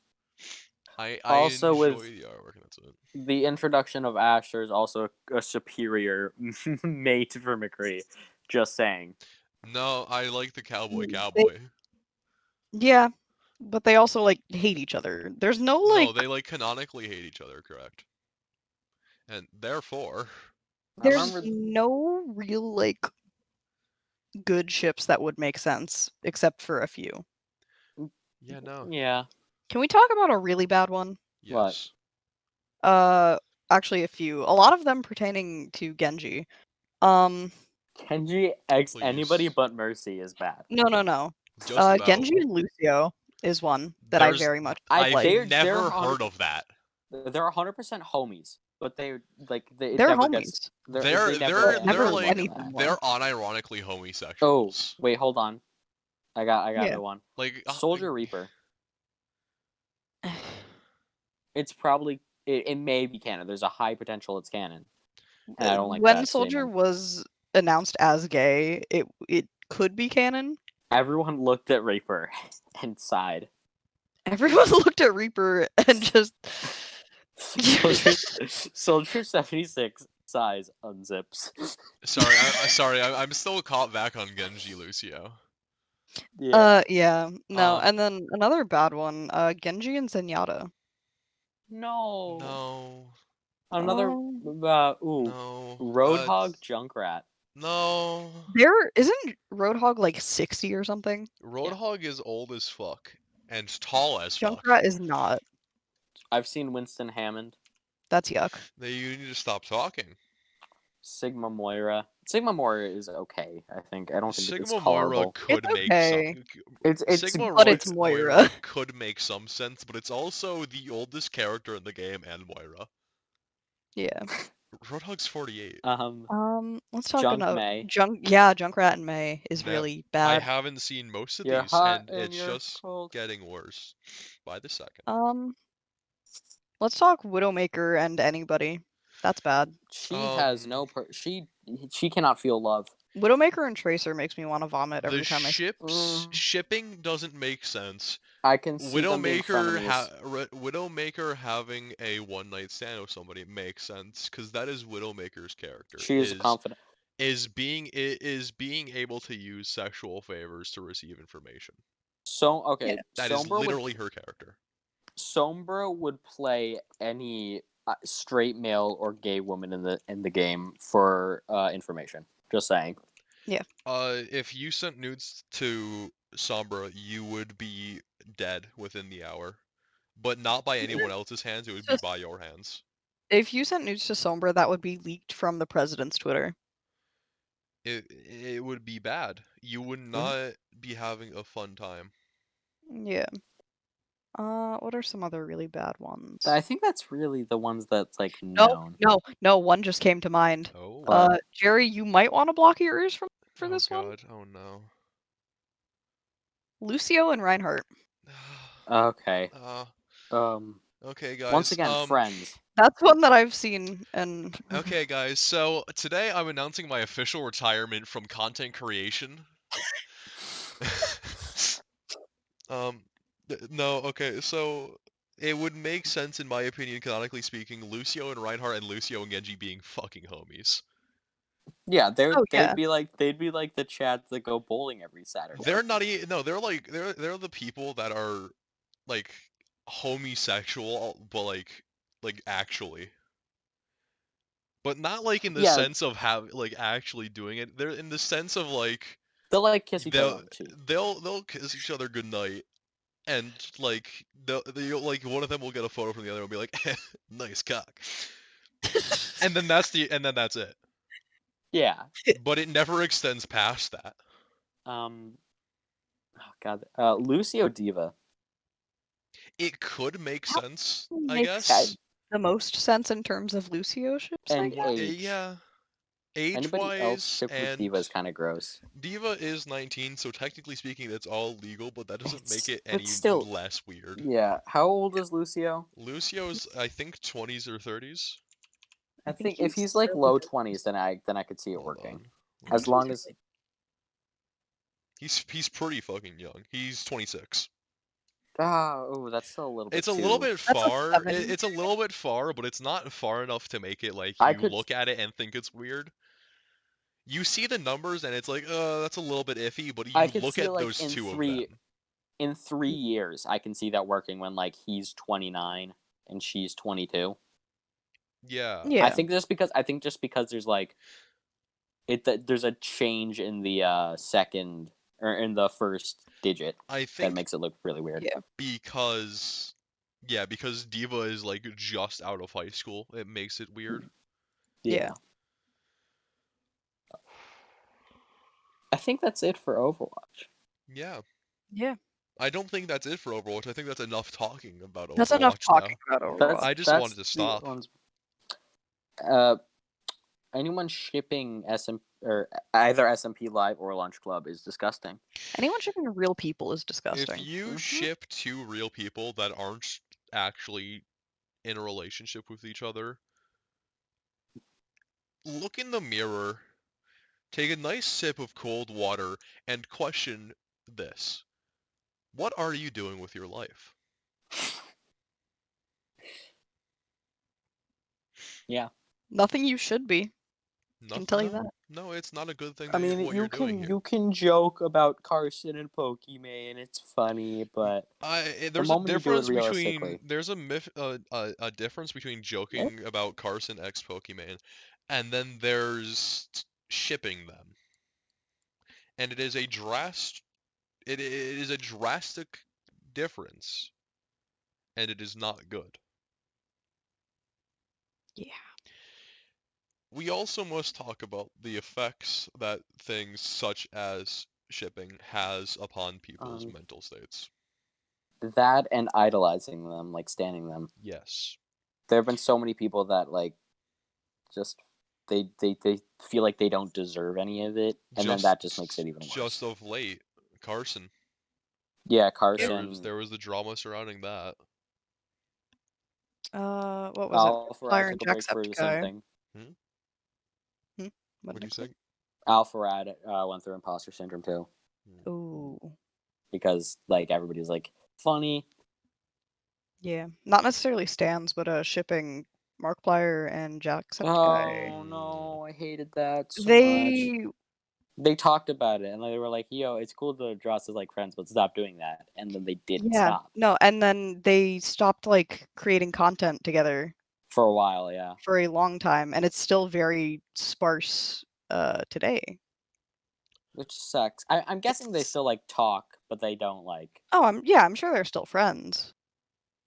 I Also enjoy with- the artwork, and that's it. The introduction of Asher is also a superior mate for McCree. Just saying. No, I like the cowboy. Yeah, but they also like hate each other. There's no like. No, they like canonically hate each other, correct? And therefore, I There's remember no real like good ships that would make sense, except for a few. yeah, no, Yeah. Can we talk about a really bad one? yes. Actually, a few. A lot of them pertaining to Genji. Genji X Please. anybody but Mercy is bad. No. Just about. Genji and Lucio is one that I very much I've like. never heard of that. They're 100% homies, but they it They're never homies. gets. They're never like anything more. they're unironically homosexuals. Oh wait, hold on. I got Yeah. the one. Like Soldier Reaper. It's probably it may be canon. There's a high potential it's canon. And I don't like when that Soldier statement. was announced as gay, it could be canon. Everyone looked at Reaper and sighed. Everyone looked at Reaper and just Soldier 76 sighs unzips. Sorry, I'm still caught back on Genji Lucio. yeah, no, and then another bad one, Genji and Zenyatta. No. No. Another No. Roadhog Junkrat. No. There isn't Roadhog like 60 or something. Roadhog is old as fuck and tall as fuck. Junkrat is not. I've seen Winston Hammond. That's yuck. You need to stop talking. Sigma Moira. Sigma Moira is okay, I think. I don't think it's Sigma Moira tolerable. could It's make okay. It's Sigma but it's Moira. could make some sense, but it's also the oldest character in the game and Moira. Yeah. Roadhog's 48. Let's talk Junk about May. Junkrat and May is That- really I bad. haven't seen most of You're these, hot and and it's you're just cold. getting worse by the second. Let's talk Widowmaker and anybody. That's bad. She has no she cannot feel love. Widowmaker and Tracer makes me want to vomit every time I see. Shipping doesn't make sense. I can see them being frenemies. Widowmaker having a one night stand with somebody makes sense because that is Widowmaker's character. She is confident. Is being able to use sexual favors to receive information. So okay, Yeah. That is literally her character. Sombra would play any straight male or gay woman in the game for information. Just saying. Yeah. If you sent nudes to Sombra, you would be dead within the hour, but not by anyone else's hands. It would be by your hands. If you sent nudes to Sombra, that would be leaked from the president's Twitter. It would be bad. You would not be having a fun time. Yeah. What are some other really bad ones? I think that's really the ones that's like known. No, one just came to mind. Oh. Jerry, you might want to block your ears for this one. Oh no. Lucio and Reinhardt. Okay. Okay, guys. Once again, friends. That's one that I've seen and Okay, guys. So today I'm announcing my official retirement from content creation. No, okay, so it would make sense in my opinion, canonically speaking, Lucio and Reinhardt and Lucio and Genji being fucking homies. Yeah, they'd be like the chads that go bowling every Saturday. They're not even they're the people that are like homosexual, but like actually. But not like in the sense of actually doing it. They're in the sense of like they'll like kiss each other on the cheek. They'll kiss each other goodnight. And like like one of them will get a photo from the other and be like, "Nice cock," and then that's it. Yeah. But it never extends past that. Oh god, Lucio Diva. It could make sense, I makes guess. The most sense in terms of Lucio ships, And I guess. age. Yeah. Anybody else shipped with Diva is kind of gross. Diva is 19, so technically speaking, it's all legal, but that doesn't make it any less weird. Yeah. How old is Lucio? Lucio's, I think, 20s or 30s. I think if he's like low 20s, then I could see it working. As long as he's pretty fucking young. He's 26. Oh, that's still a little bit. It's a little bit far. It's a little bit far, but it's not far enough to make it like you look at it and think it's weird. You see the numbers and it's like, that's a little bit iffy, but you look at those two of them. In 3 years, I can see that working when like he's 29 and she's 22. Yeah. I think just because there's like there's a change in the second or in the first digit. I think that makes it look really weird. Yeah. Because Diva is like just out of high school. It makes it weird. Yeah. I think that's it for Overwatch. Yeah. Yeah. I don't think that's it for Overwatch. I think that's enough talking about Overwatch. That's enough talking about Overwatch. I just wanted to stop. Anyone shipping or either SMP Live or Launch Club is disgusting. Anyone shipping real people is disgusting. If you ship two real people that aren't actually in a relationship with each other, look in the mirror, take a nice sip of cold water, and question this. What are you doing with your life? Yeah. Nothing you should be. I can tell you that. No, it's not a good thing I that mean, what you're doing here. you can joke about Carson and Pokimane, it's funny, but the There's a moment you do it difference between realistically, there's a difference between joking about Carson X Pokemon, and then there's shipping them, and it is a drastic difference, and it is not good. Yeah. We also must talk about the effects that things such as shipping has upon people's um, mental states. that and idolizing them, like standing them. Yes. There have been so many people that like just they feel like they don't deserve any of it, and then that just makes it even worse. Just of late, Carson. Yeah, There Carson. was the drama surrounding that. What was it? Alpharad took a break for the same thing. Hmm? What What do did you I say? think? Alpharad went through imposter syndrome too, Ooh. because like everybody's like funny. Yeah. Not necessarily stands, but shipping Markiplier and Jacksepticeye. Oh no, I hated that so They much. They talked about it and they were like, "Yo, it's cool to draw us as like friends, but stop doing that." And then they didn't stop No, and then they stopped like creating content together for a while. Yeah, for a long time, and it's still very sparse today. which sucks. I'm guessing they still like talk, but they don't like. Oh, I'm sure they're still friends,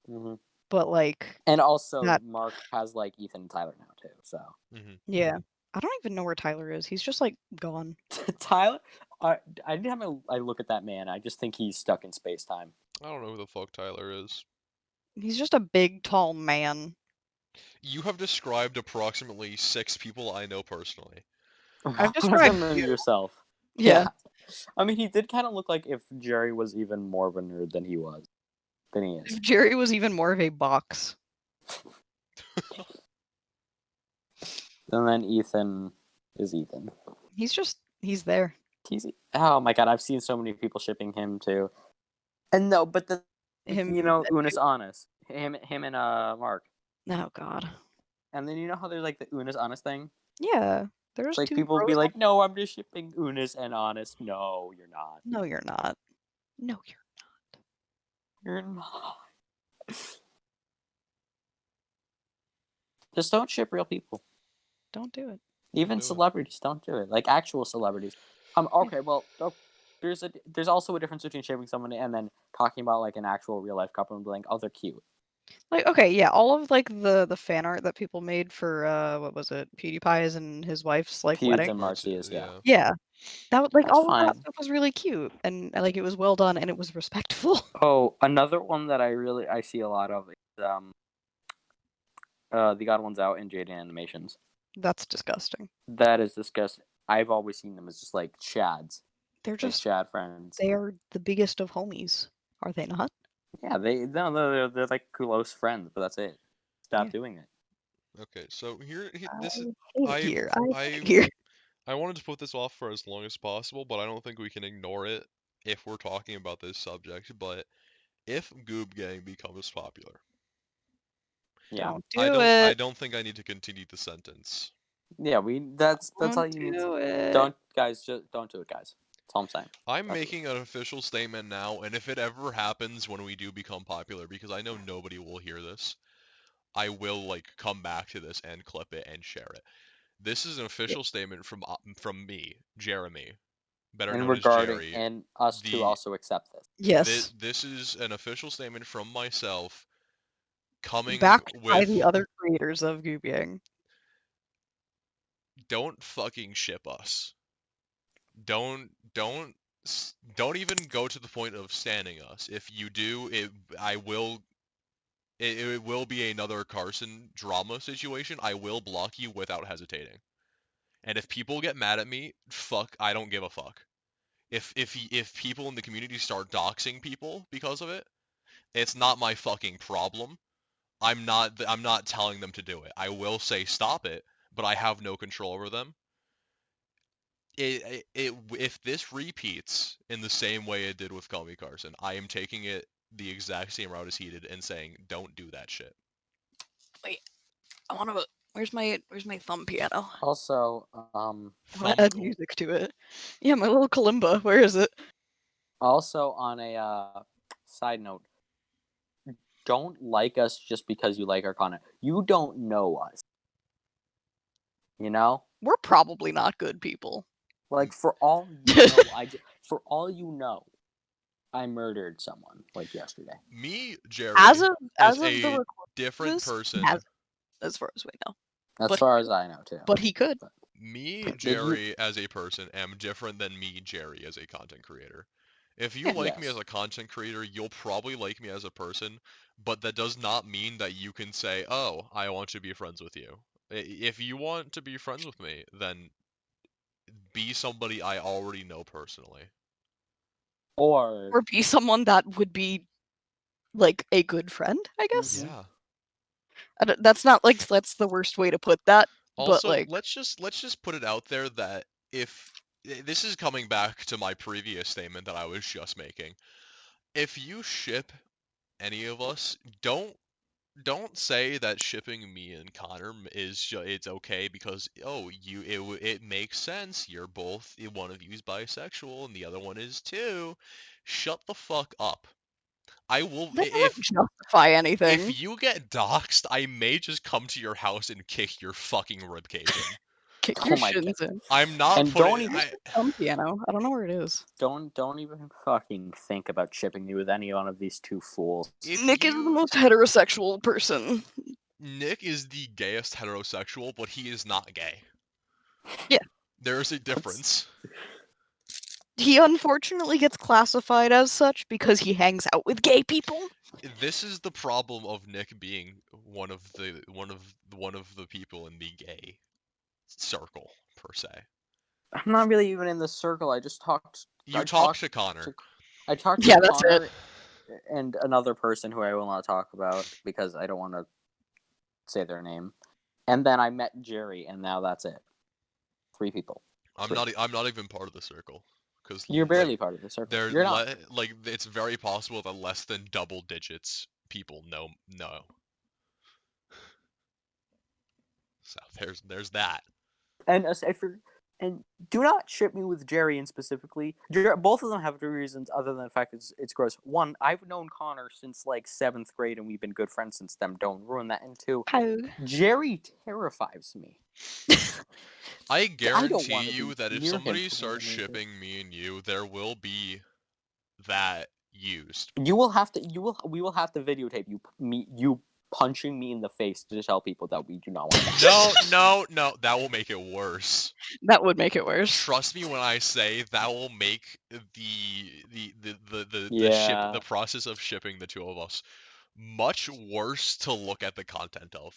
Mm-hmm. but like And also, that. Mark has like Ethan and Tyler now too. So Yeah, I don't even know where Tyler is. He's just like gone. Tyler, I didn't have I look at that man. I just think he's stuck in space time. I don't know who the fuck Tyler is. He's just a big, tall man. You have described approximately 6 people I know personally. I've One of described them you. yourself. Yeah. I mean, he did kind of look like if Jerry was even more of a nerd than he is. If Jerry was even more of a box. And then Ethan is Ethan. He's there. Oh my god, I've seen so many people shipping him too. And no, but Him. Unis Honest. Him and Mark. Oh God. And then you know how there's like the Unis Honest thing? Yeah. It's There's like two people be bros. like, "No, I'm just shipping Unis and Honest." No, you're not. No, you're not. No, You're not. Just don't ship real people. don't do it. Even do it. celebrities don't do it. Like actual celebrities. Okay, well, there's also a difference between shipping someone and then talking about like an actual real life couple and being like, "Oh, they're cute." Like, okay, yeah, all of like the fan art that people made for what was it, PewDiePie's and his wife's like Pewds wedding. and Martias, yeah. Yeah, that was like That's all of that fine. stuff was really cute and like it was well done and it was respectful. Oh, another one that I see a lot of is the God One's Out in Jade Animations. That's disgusting. That is disgusting. I've always seen them as just like Chads. They're Like just Chad friends. they are the biggest of homies, are they not? Yeah, they're like close friends, but that's it. Stop Yeah. doing it. Okay, so I this is hate it here. I hate it here. I wanted to put this off for as long as possible, but I don't think we can ignore it if we're talking about this subject. But if Goob Gang becomes popular, Yeah. Don't do it. I don't think I need to continue the sentence. Yeah, that's all Don't you need. do it. Don't guys, just don't do it, guys. That's all I'm saying. I'm Don't do making an official statement now, and if it ever happens when we do become popular, because I know nobody will hear this, I will like come back to this and clip it and share it. This is an official statement from me, Jeremy, better And known as regarding Jerry. and us to The also accept this. Yes. this is an official statement from myself, coming Backed by with the other creators of Goob Gang. don't fucking ship us. Don't even go to the point of standing us. If you do, it will be another Carson drama situation. I will block you without hesitating. And if people get mad at me, fuck, I don't give a fuck. If people in the community start doxing people because of it, it's not my fucking problem. I'm not telling them to do it. I will say stop it, but I have no control over them. If this repeats in the same way it did with Call Me Carson, I am taking it the exact same route as he did and saying don't do that shit. Wait, I want to Where's my thumb piano? Also, I want to add music to it. Yeah, my little kalimba. Where is it? also on a side note, don't like us just because you like our content. You don't know us. You know? We're probably not good people. Like for all you know, for all you know, I murdered someone like yesterday. Me, Jerry, As of is the a recording different this, person. as far as we know. As But- far as I know, too. But he could. Me, Jerry, as a person, am different than me, Jerry, as a content creator. If you Yeah. like me Yes. as a content creator, you'll probably like me as a person, but that does not mean that you can say, "Oh, I want to be friends with you." If you want to be friends with me, then be somebody I already know personally. Or be someone that would be like a good friend, I guess. Yeah. That's not like that's the worst way to put that. Also, but like, let's just put it out there that if this is coming back to my previous statement that I was just making, if you ship any of us, don't say that shipping me and Connor is it's okay because it makes sense. You're both, one of you is bisexual and the other one is too. Shut the fuck up. I will that doesn't justify anything. if you get doxxed, I may just come to your house and kick your fucking ribcage in. Kick Oh your my shins God. in. I'm not And putting. don't even- Thumb piano. I don't know where it is. don't even fucking think about shipping me with any one of these two fools. Nick is the most heterosexual person. Nick is the gayest heterosexual, but he is not gay. Yeah. There's a difference. He unfortunately gets classified as such because he hangs out with gay people. This is the problem of Nick being one of the people in the gay circle per se. I'm not really even in the circle. I just talked. You talked to Connor. I talked Yeah, to that's Connor and another person who I will not talk about because I don't want to say their name. And then I met Jerry, and now that's it. 3 people. I'm not even part of the circle because You're barely part of the circle. They're You're not. like it's very possible that less than double digits people know. So there's that. And and do not ship me with Jerry in specifically. Both of them have 2 reasons other than the fact it's gross. 1, I've known Connor since like 7th grade, and we've been good friends since then. Don't ruin that. And 2, Jerry terrifies me. I don't guarantee wanna you be that if near him somebody for starts any reason. shipping me and you, there will be that used. We will have to videotape you punching me in the face to tell people that we do not want that. No, that will make it worse. That would make it worse. Trust me when I say that will make the process of shipping the 2 of us much worse to look at the content of.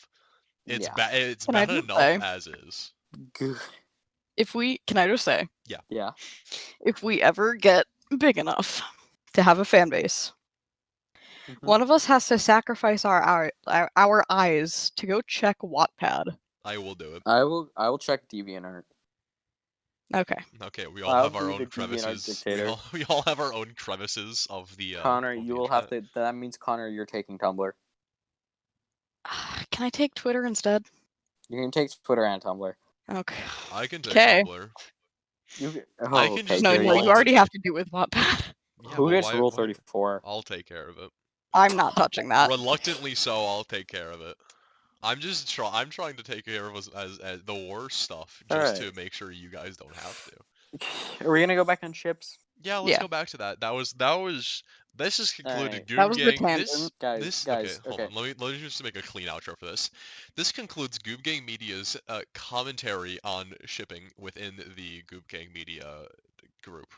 It's it's Can I bad just enough say- as is. Can I just say? Yeah. If we ever get big enough to have a fan base, one of us has to sacrifice our eyes to go check Wattpad. I will do it. I will check DeviantArt. Okay. Okay, we all I'll have our be own the DeviantArt crevices. dictator. We all have our own crevices of the. Connor, of you the will have internet. to. That means Connor, you're taking Tumblr. Can I take Twitter instead? You can take Twitter and Tumblr. Okay. I can take Okay. Tumblr. I can okay, just No, do you all already the- have to do with Wattpad. Yeah, Who but gets why- Rule why- 34? I'll take care of it. I'm not touching that. Reluctantly so, I'll take care of it. I'm trying to take care of us as the worst stuff just to make sure you guys don't have to. Are we gonna go back on ships? Yeah, let's Yeah. go back to that. This is concluded. Alright. Goob That was the Gang. tangent. This Guys, okay. Hold on. Let me just make a clean outro for this. This concludes Goob Gang Media's commentary on shipping within the Goob Gang Media group.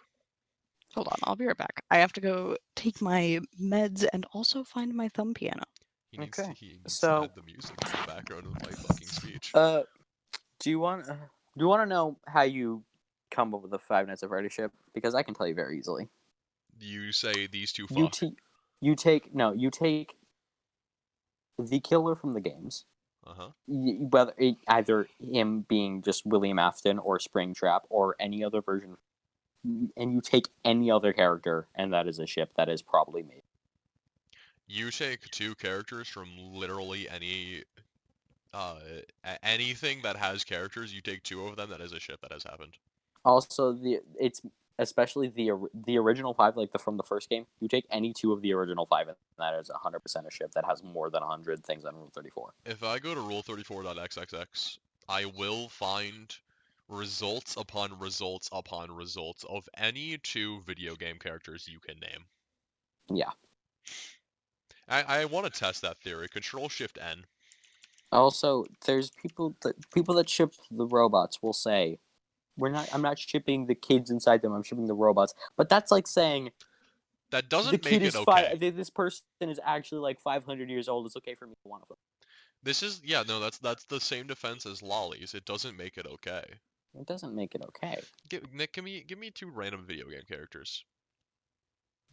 Hold on, I'll be right back. I have to go take my meds and also find my thumb piano. He needs Okay. to add the music to the background of my fucking speech. Do you want to know how you come up with the 5 Nights at Freddy's ship? Because I can tell you very easily. You say these two You fuck. you take the killer from the games. Uh-huh. Whether either him being just William Afton or Springtrap or any other version, and you take any other character, and that is a ship that is probably made. You take 2 characters from literally any Anything that has characters, you take 2 of them. That is a ship that has happened. Also, it's especially the original 5, like from the first game. You take any 2 of the original 5, and that is 100% a ship that has more than 100 things on Rule 34. If I go to rule34.xxx, I will find results upon results upon results of any 2 video game characters you can name. Yeah. I want to test that theory. Control Shift N. Also, there's people that ship the robots will say, I'm not shipping the kids inside them. I'm shipping the robots. But that's like saying That the doesn't kid make it is okay. this person is actually like 500 years old. It's okay for me to want them. This is that's the same defense as lollies. It doesn't make it okay. It doesn't make it okay. Nick, give me 2 random video game characters.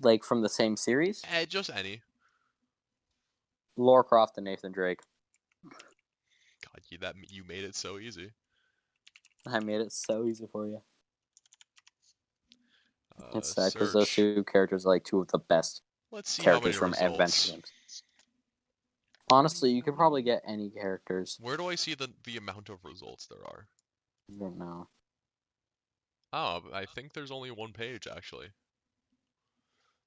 Like from the same series, Just any. Lara Croft and Nathan Drake. God, you made it so easy. I made it so easy for you. It's sad because those Search. 2 characters are like 2 of the best Let's see how many characters from adventure results. games. Honestly, you could probably get any characters. Where do I see the amount of results there are? I don't know. Oh, I think there's only 1 page actually.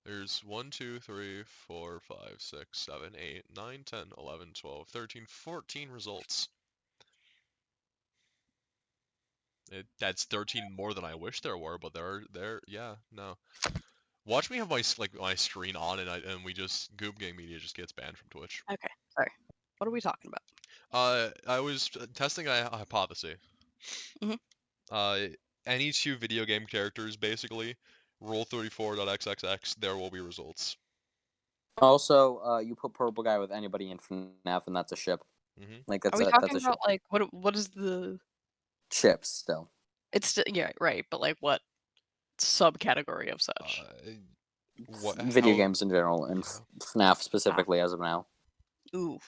There's 1, 2, 3, 4, 5, 6, 7, 8, 9, 10, 11, 12, 13, 14 results. That's 13 more than I wish there were, but yeah, no. Watch me have my screen on and we just Goob Gang Media just gets banned from Twitch. Okay, sorry. What are we talking about? I was testing a hypothesis. Mhm. Any 2 video game characters basically, rule34.xxx, there will be results. Also, you put purple guy with anybody in FNAF, and that's a ship. Mhm. Like Are that's we a talking ship. about like what is the? Ships still. It's yeah, right, but like what subcategory of such? What? Video How? games in general, and Yeah. FNAF specifically as of now. Ooh,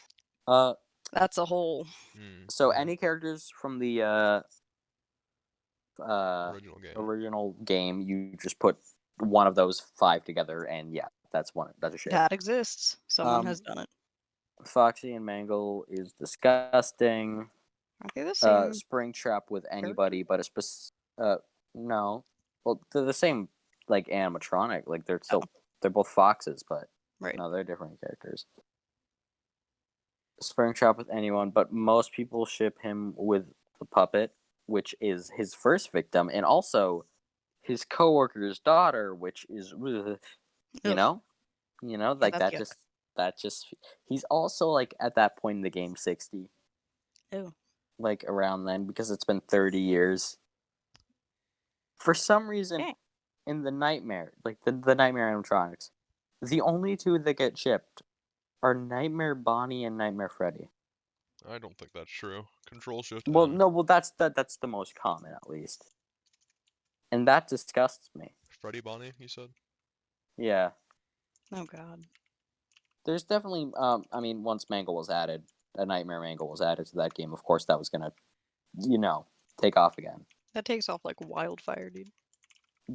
Uh, that's a whole. so Mhm. any characters from the Original game. original game, you just put one of those 5 together, and yeah, that's a ship. That exists. Someone has done it. Foxy and Mangle is disgusting. Aren't they the same? Springtrap with anybody, but it's no. Well, they're the same like animatronic. Like they're both foxes, but Right. no, they're different characters. Springtrap with anyone, but most people ship him with the puppet, which is his first victim, and also his coworker's daughter, which is Ugh. like that's yuck. that just he's also like at that point in the game 60. Ew. Like around then, because it's been 30 years. For some reason, Dang. in the Nightmare, like the Nightmare animatronics, the only 2 that get shipped are Nightmare Bonnie and Nightmare Freddy. I don't think that's true. Control Shift Well, N. no, that's the most common at least, and that disgusts me. Freddy Bonnie, you said? Yeah, Oh god. there's definitely I mean, once Mangle was added, a Nightmare Mangle was added to that game. Of course, that was gonna, take off again. That takes off like wildfire, dude.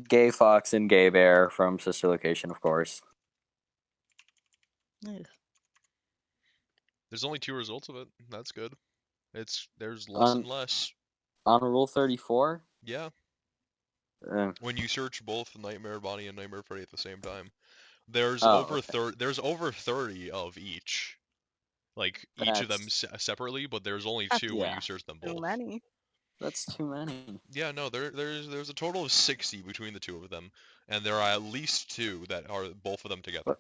Gay Fox and Gay Bear from Sister Location, of course. Ugh. There's only 2 results of it. That's good. There's less and less. On Rule 34. Yeah. When you search both Nightmare Bonnie and Nightmare Freddy at the same time, there's over 30 of each. Like each of them separately, but there's only 2 when you search them both. Too many. That's too many. Yeah, no, there's a total of 60 between the 2 of them, and there are at least 2 that are both of them together.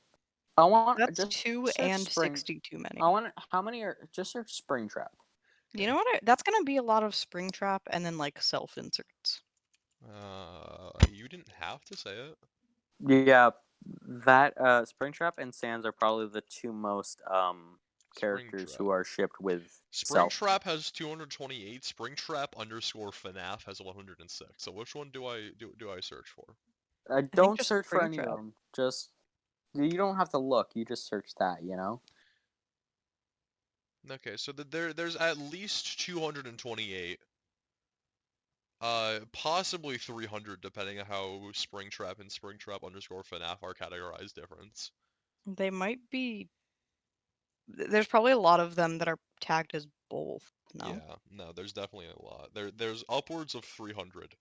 I want That's just 2 and 60 too many. I want how many are just search Springtrap. You know what? That's gonna be a lot of Springtrap and then like self inserts. You didn't have to say it. Yeah, that Springtrap and Sans are probably the 2 most characters who are shipped with Springtrap has 228. Springtrap _ FNAF has 106. So which one do I search for? Don't just search for any of Springtrap. them. Just you don't have to look. You just search that. Okay, so there's at least 228. Possibly 300, depending on how Springtrap and Springtrap _ FNAF are categorized different. They might be There's probably a lot of them that are tagged as both. No. Yeah, no, there's definitely a lot. There's upwards of 300,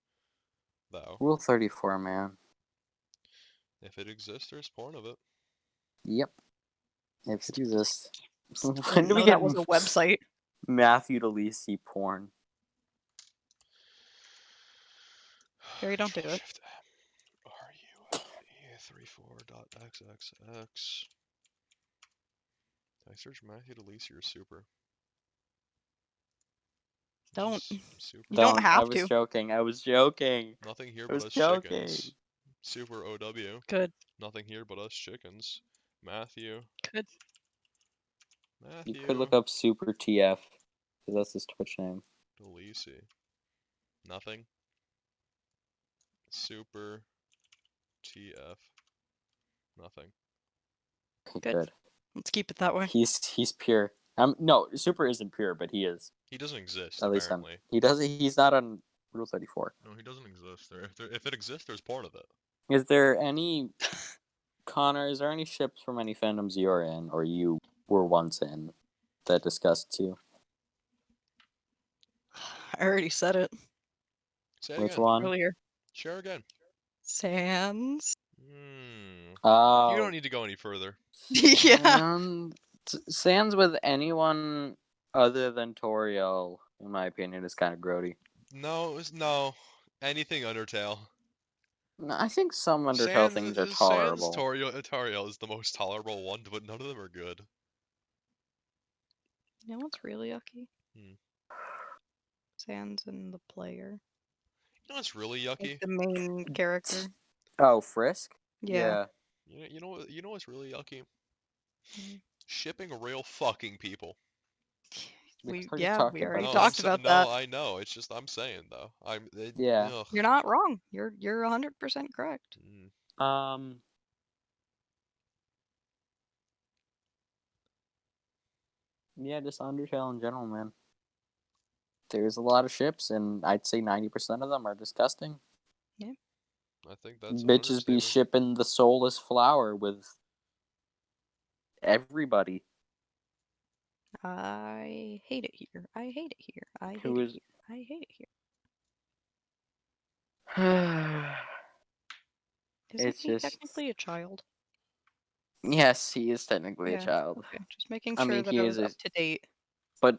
though. Rule 34, man. If it exists, there's porn of it. Yep. If it exists. When Didn't do we know get that was a website? Matthew DeLisi porn? Gary, don't do it. Shift RULE34.xxx. I search Matthew DeLisi or Super? Don't. Just Super. You don't have I was to. joking. I was joking. Nothing here I but was us joking. chickens. Super OW. Good. Nothing here but us chickens. Matthew. Good. You Matthew could look up Super TF, because that's his Twitch name. DeLisi. Nothing. Super TF. Nothing. Okay, Good. good. Let's keep it that way. He's pure. No, Super isn't pure, but he is. He doesn't exist, At least apparently. he doesn't. He's not on Rule 34. No, he doesn't exist. If it exists, there's part of it. Is there any Connor? Is there any ships from any fandoms you're in, or you were once in, that disgusts you? I already said it Say Which again. one? earlier. Share again. Sans. Oh, You don't need to go any further. Yeah. Sans with anyone other than Toriel, in my opinion, is kind of grody. No. Anything Undertale. No, I think some Undertale things are tolerable. Sans Toriel is the most tolerable one, but none of them are good. You know what's really yucky? Hmm. Sans and the player. You know what's really Like yucky? the main character. Oh, Frisk? Yeah. You know what's really yucky? Mm. Shipping real fucking people. We We talked already about talked this. about no, that. I know. It's just I'm saying though. Yeah. Ugh. You're not wrong. You're 100% correct. Yeah, just Undertale in general, man. There's a lot of ships, and I'd say 90% of them are disgusting. Yeah. I think that's an Bitches be understatement. shipping the soulless flower with everybody. I hate it here. I hate it here. I hate Who it is- here. I hate it here. Isn't It's he just technically a child? yes, he is technically a Yeah. child. Okay. Just making I sure mean, that he I is was up to date. but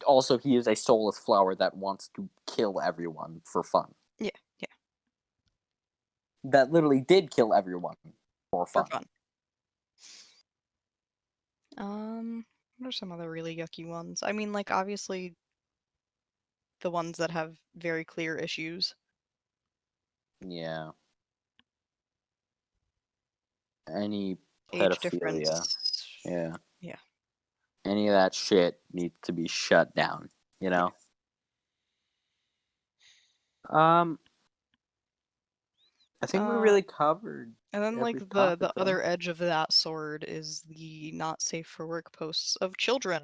also he is a soulless flower that wants to kill everyone for fun. Yeah. That literally did kill everyone for fun. For fun. What are some other really yucky ones? I mean, like, obviously, the ones that have very clear issues. Yeah. Any Age pedophilia. difference. Yeah. Yeah. Any of that shit needs to be shut down, you know? I think we really covered. And then, like, every the topic, though. other edge of that sword is the not safe for work posts of children.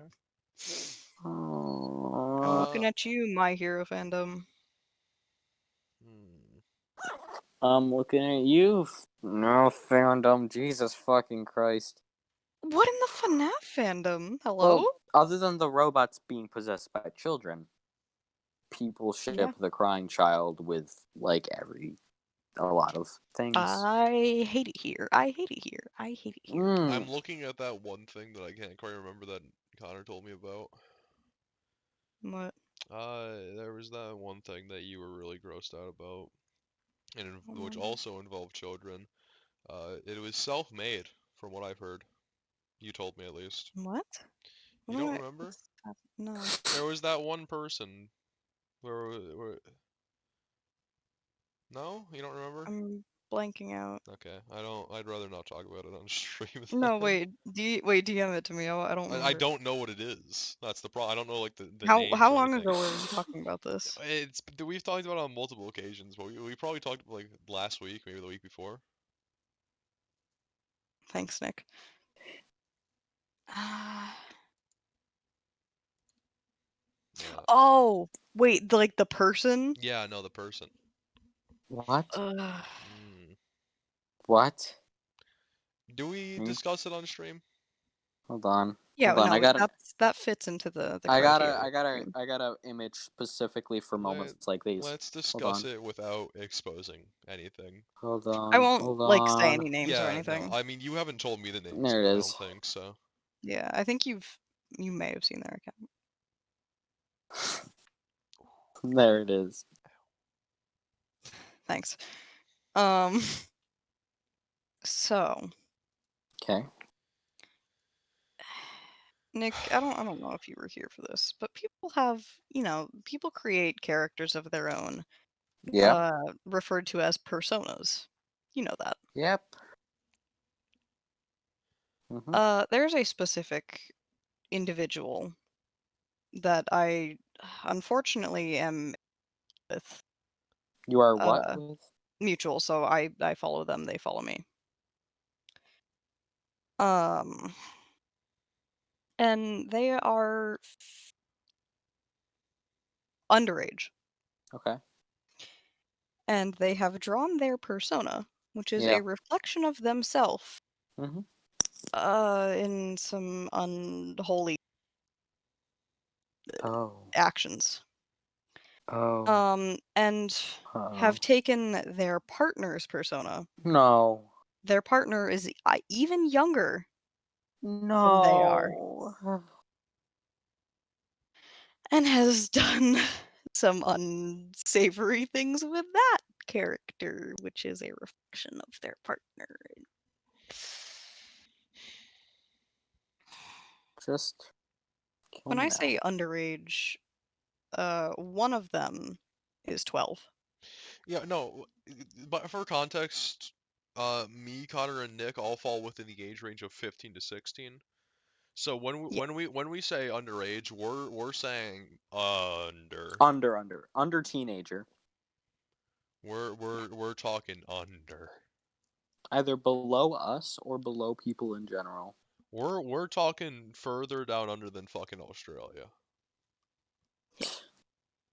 I'm looking at you, My Hero fandom. I'm looking at you. No fandom. Jesus fucking Christ. What in the FNAF fandom? Hello? Well, other than the robots being possessed by children, people ship the crying child with, like, a lot of things. I hate it here. I hate it here. I hate it here. I'm looking at that one thing that I can't quite remember that Connor told me about. What? There was that one thing that you were really grossed out about, and which also involved children. It was self-made, from what I've heard. You told me at least. What? You don't remember? No. There was that one person where No? You don't remember? I'm blanking out. Okay, I'd rather not talk about it on stream. No, wait. DM it to me. I don't remember. I don't know what it is. That's the problem. I don't know like the How names or long anything. ago were you talking about this? We've talked about it on multiple occasions, but we probably talked like last week, maybe the week before. Thanks, Nick. Oh, wait, like the person? Yeah, no, the person. What? What? Do we discuss it on stream? Hold on. Yeah, Hold on. no, that fits into the I criteria. gotta image specifically for moments like these. Let's Hold discuss on. it without exposing anything. Hold on. I won't Hold like say on. any names or Yeah, anything. no. I mean, you haven't told me the names There yet, it I is. don't think so. Yeah, I think you may have seen their account. There it is. Thanks. So Okay. Nick, I don't know if you were here for this, but people have, people create characters of their own, Yeah. referred to as personas. You know that. Yep. Mm-hmm. There's a specific individual that I unfortunately am with. You are what Uh, with? mutual, so I follow them, they follow me. And they are underage. Okay. And they have drawn their persona, which is Yeah. a reflection of themselves, Mm-hmm. in some unholy Oh. actions. Oh. And have taken their partner's persona. No. Their partner is even younger than they are, No. and has done some unsavory things with that character, which is a reflection of their partner. Just kill When me I now. say underage, one of them is 12. Yeah, no, but for context, me, Connor, and Nick all fall within the age range of 15 to 16. So Yeah. when we say underage, we're saying under. Under teenager. We're talking under. Either below us or below people in general. We're talking further down under than fucking Australia. Yeah.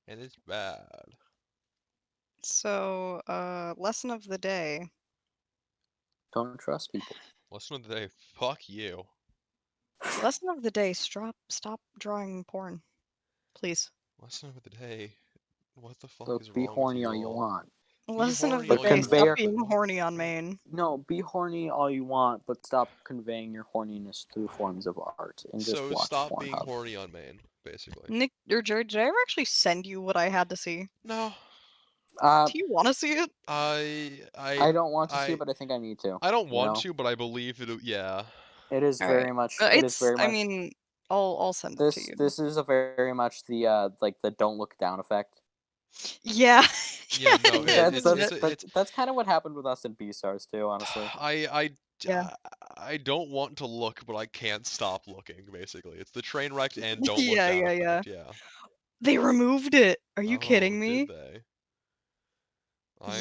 And it's bad. So, lesson of the day. Don't trust people. Lesson of the day, fuck you. Lesson of the day, stop drawing porn. Please. Lesson of the day, what the fuck Look, is be wrong with horny you all you all? want. Lesson of horny the all But you day, stop conveyor- being want. horny on main. No, be horny all you want, but stop conveying your horniness through forms of art and just So watch stop being Pornhub. horny on main, basically. Nick or Jared, did I ever actually send you what I had to see? No. Do you want to see it? I don't want to see it, but I think I need to. I don't you want know? to, but I believe it'll. Yeah. It is Alright. very much. It's. It is very I much. mean, I'll send it to This you. this is a very much the like the don't look down effect. Yeah. Yeah, no, it is, it's- isn't it's- it? That's kind of what happened with us in B-Stars too, honestly. Yeah. I don't want to look, but I can't stop looking. Basically, it's the train wreck and don't look Yeah, down yeah, effect. Yeah. They removed it. Are you kidding me? Did they?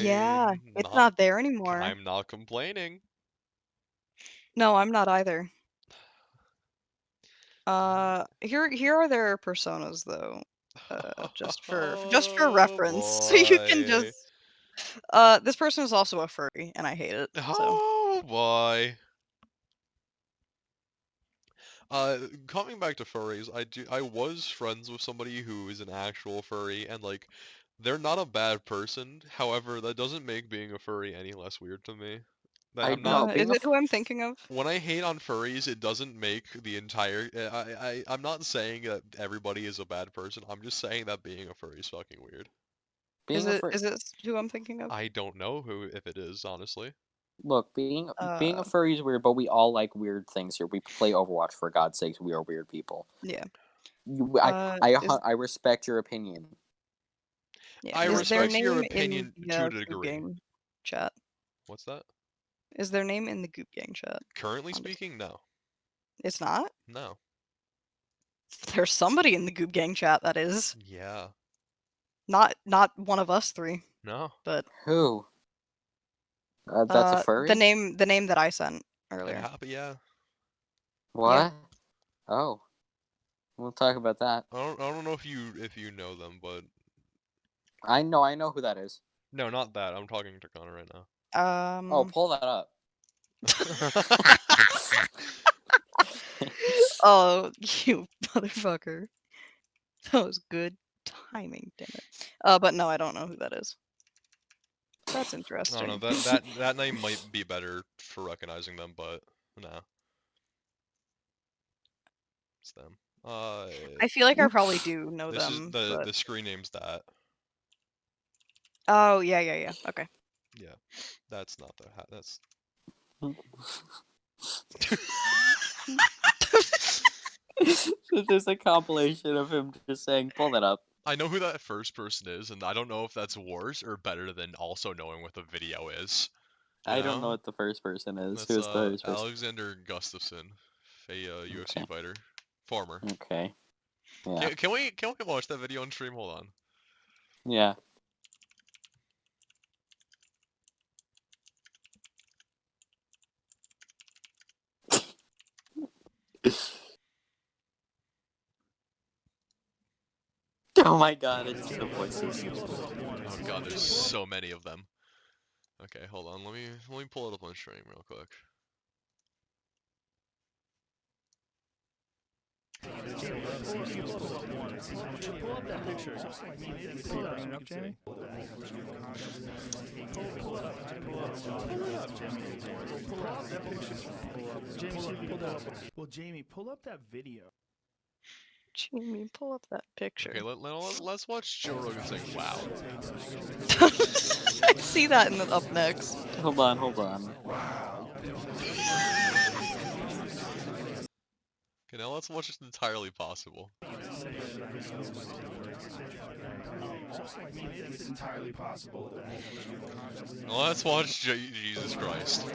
Yeah, it's not there anymore. I'm not complaining. No, I'm not either. Here are their personas though. Just for reference, so you can boy. just. This person is also a furry, and I hate it. So Oh boy. Coming back to furries, I was friends with somebody who is an actual furry, and like, they're not a bad person. However, that doesn't make being a furry any less weird to me. That I I'm not. know. is it who I'm thinking of? When I hate on furries, it doesn't make the entire. I'm not saying that everybody is a bad person. I'm just saying that being a furry is fucking weird. Is it who I'm thinking of? I don't know if it is, honestly. Look, being a furry is weird, but we all like weird things here. We play Overwatch, for God's sakes. We are weird people. Yeah. I respect your opinion. Yeah. I Is their respect name your opinion in the to a Goob degree. Gang chat? What's that? Is their name in the Goob Gang chat? Currently speaking, no. It's not? No. There's somebody in the Goob Gang chat that is. Yeah. Not one of us three. No. But who? That's a furry. The name that I sent earlier. Yeah. What? Yeah. Oh. We'll talk about that. I don't know if you know them, but I know who that is. no, not that. I'm talking to Connor right now. Oh, pull that up. Oh, you motherfucker. That was good timing, damn it. But no, I don't know who that is. That's I interesting. don't know. That name might be better for recognizing them, but no. It's them. I feel like I probably do know This is them. the But... screen name's that. Oh, yeah. Okay. Yeah, that's not the hat. That's. There's a compilation of him just saying, "Pull that up." I know who that first person is, and I don't know if that's worse or better than also knowing what the video is. I don't know what the first person is. That's Who's the first person? Alexander Gustafsson, a UFC fighter, former. Okay. Yeah. Can we watch that video on stream? Hold on. Yeah. Oh my god, it's the voices. Oh god, there's so many of them. Okay, hold on. Let me pull it up on stream real quick. Well, Jamie, pull up that video. Jamie, pull up that picture. Okay, let's watch Joe Rogan saying "Wow." I see that in the up next. Hold on. Okay, now let's watch It's Entirely Possible. It's entirely possible. Now let's watch Jesus Christ.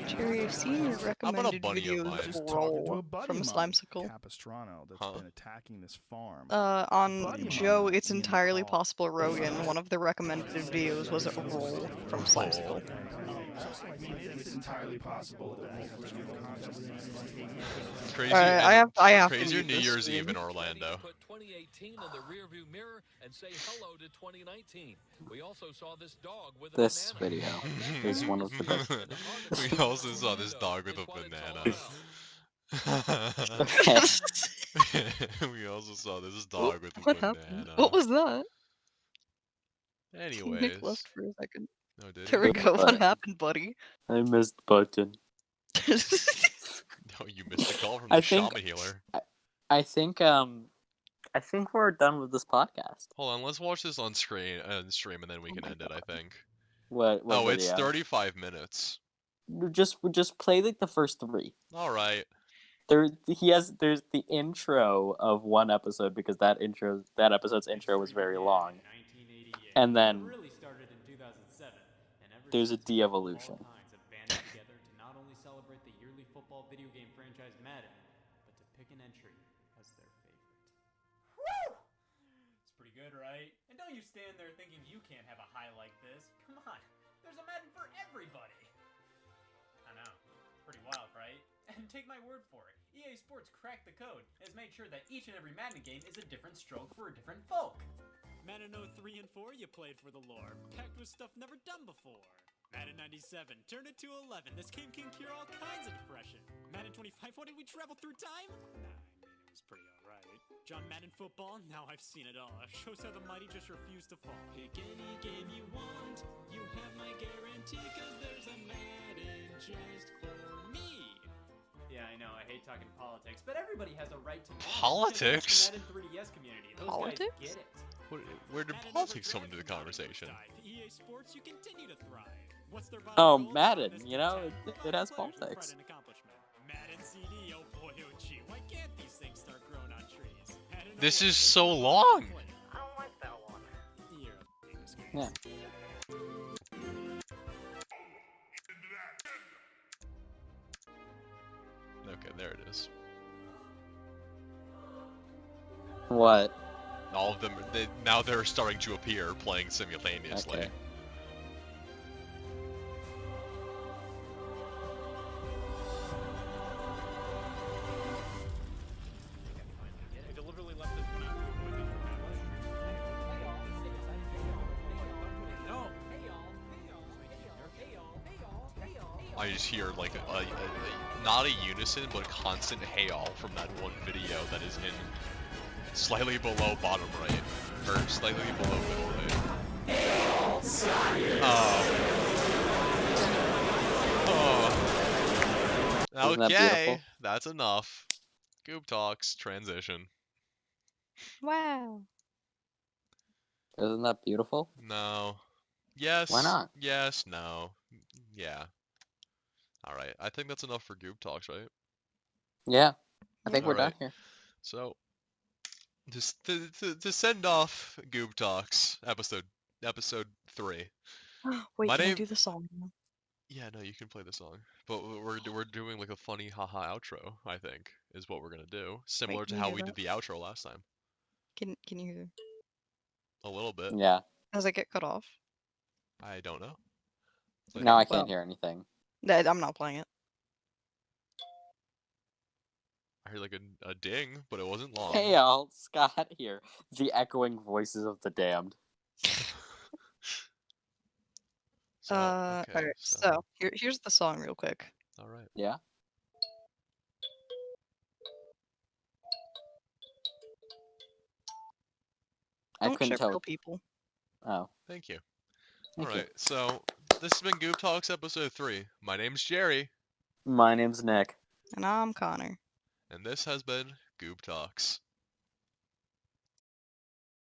Jerry, I've seen your recommended buddy of videos mine? roll from Slimesicle. Capistrano that's been attacking this farm. On Joe, It's Entirely Possible Rogan, one of the recommended videos was a roll from Slimesicle. It's entirely possible. Crazy. I have crazier to New leave Year's this Eve in Orlando. Put 2018 in the rearview mirror and say hello to 2019. We also saw this dog with a This banana. video is one of the best. We also saw this dog with a banana. Okay. We also saw this dog with a What banana. happened? What was that? Anyways. Nick left for a second. No, did There we he? go. What happened, buddy? I missed button. No, you missed the call from the Shama healer. I think we're done with this podcast. Hold on, let's watch this on screen and stream, and then we can end it. I think. What Oh, video? it's 35 minutes. Just play like the first 3. All right. There's the intro of one episode because that episode's intro was very long, and then there's a de-evolution. Together to not only celebrate the yearly football video game franchise Madden, but to pick an entry as their favorite. Woo! It's pretty good, right? And don't you stand there thinking you can't have a high like this. Come on, there's a Madden for everybody. I know, pretty wild, right? And take my word for it, EA Sports cracked the code and has made sure that each and every Madden game is a different stroke for a different folk. Madden 03 and 4, you played for the lore, packed with stuff never done before. Madden 97, turn it to 11. This game can cure all kinds of depression. Madden 25, what did we travel through time? Nah, I mean, it was pretty alright. John Madden football, now I've seen it all. Shows how the mighty just refuse to fall. Pick any game you want, you have my guarantee, cause there's a Madden just for me. Yeah, I know, I hate talking politics, but everybody has a right to Politics? Madden 3DS community. Those Politics? guys get it. Where did politics come into the conversation? EA Sports, you continue to thrive. What's their Oh, bottom goal? Madden, Honest you know, intent. it has Pleasure, politics. pride, and accomplishment. Madden CD, oh boy, oh gee, why can't these things start growing on trees? Madden This 01, is this so is long. I don't like that one. You're a disgrace. Yeah. Okay, there it is. What? All of them, now they're starting to appear playing simultaneously. Okay. I deliberately left this one out to avoid these I just hear like not a unison, but constant hey all from that one video that is in slightly below bottom right, or slightly below middle right. Isn't that Okay, beautiful? that's enough. Goob Talks, transition. Wow. Isn't that beautiful? No. Yes. Why not? Yes, no. Yeah. Alright, I think that's enough for Goob Talks, right? Yeah, I Yeah. think we're done Alright. here. So, just to send off Goob Talks, episode 3. Wait, My can I name... do the song now? Yeah, no, you can play the song. But we're doing like a funny haha outro, I think, is what we're gonna do. Similar Wait, to can you how hear we that? did the outro last time. Can you hear? A little bit. Yeah. Does it get cut off? I don't know. But Now I Well, can't hear anything. I'm not playing it. I heard like a ding, but it wasn't long. Hey all, Scott here. The echoing voices of the damned. So, okay, Alright, so here's the song real quick. alright. Yeah? I Don't couldn't ship tell. real people. Oh, Thank you. thank Alright, so this has been Goob Talks episode 3. My name's Jerry, you. My name's Nick. And I'm Connor. and this has been Goob Talks.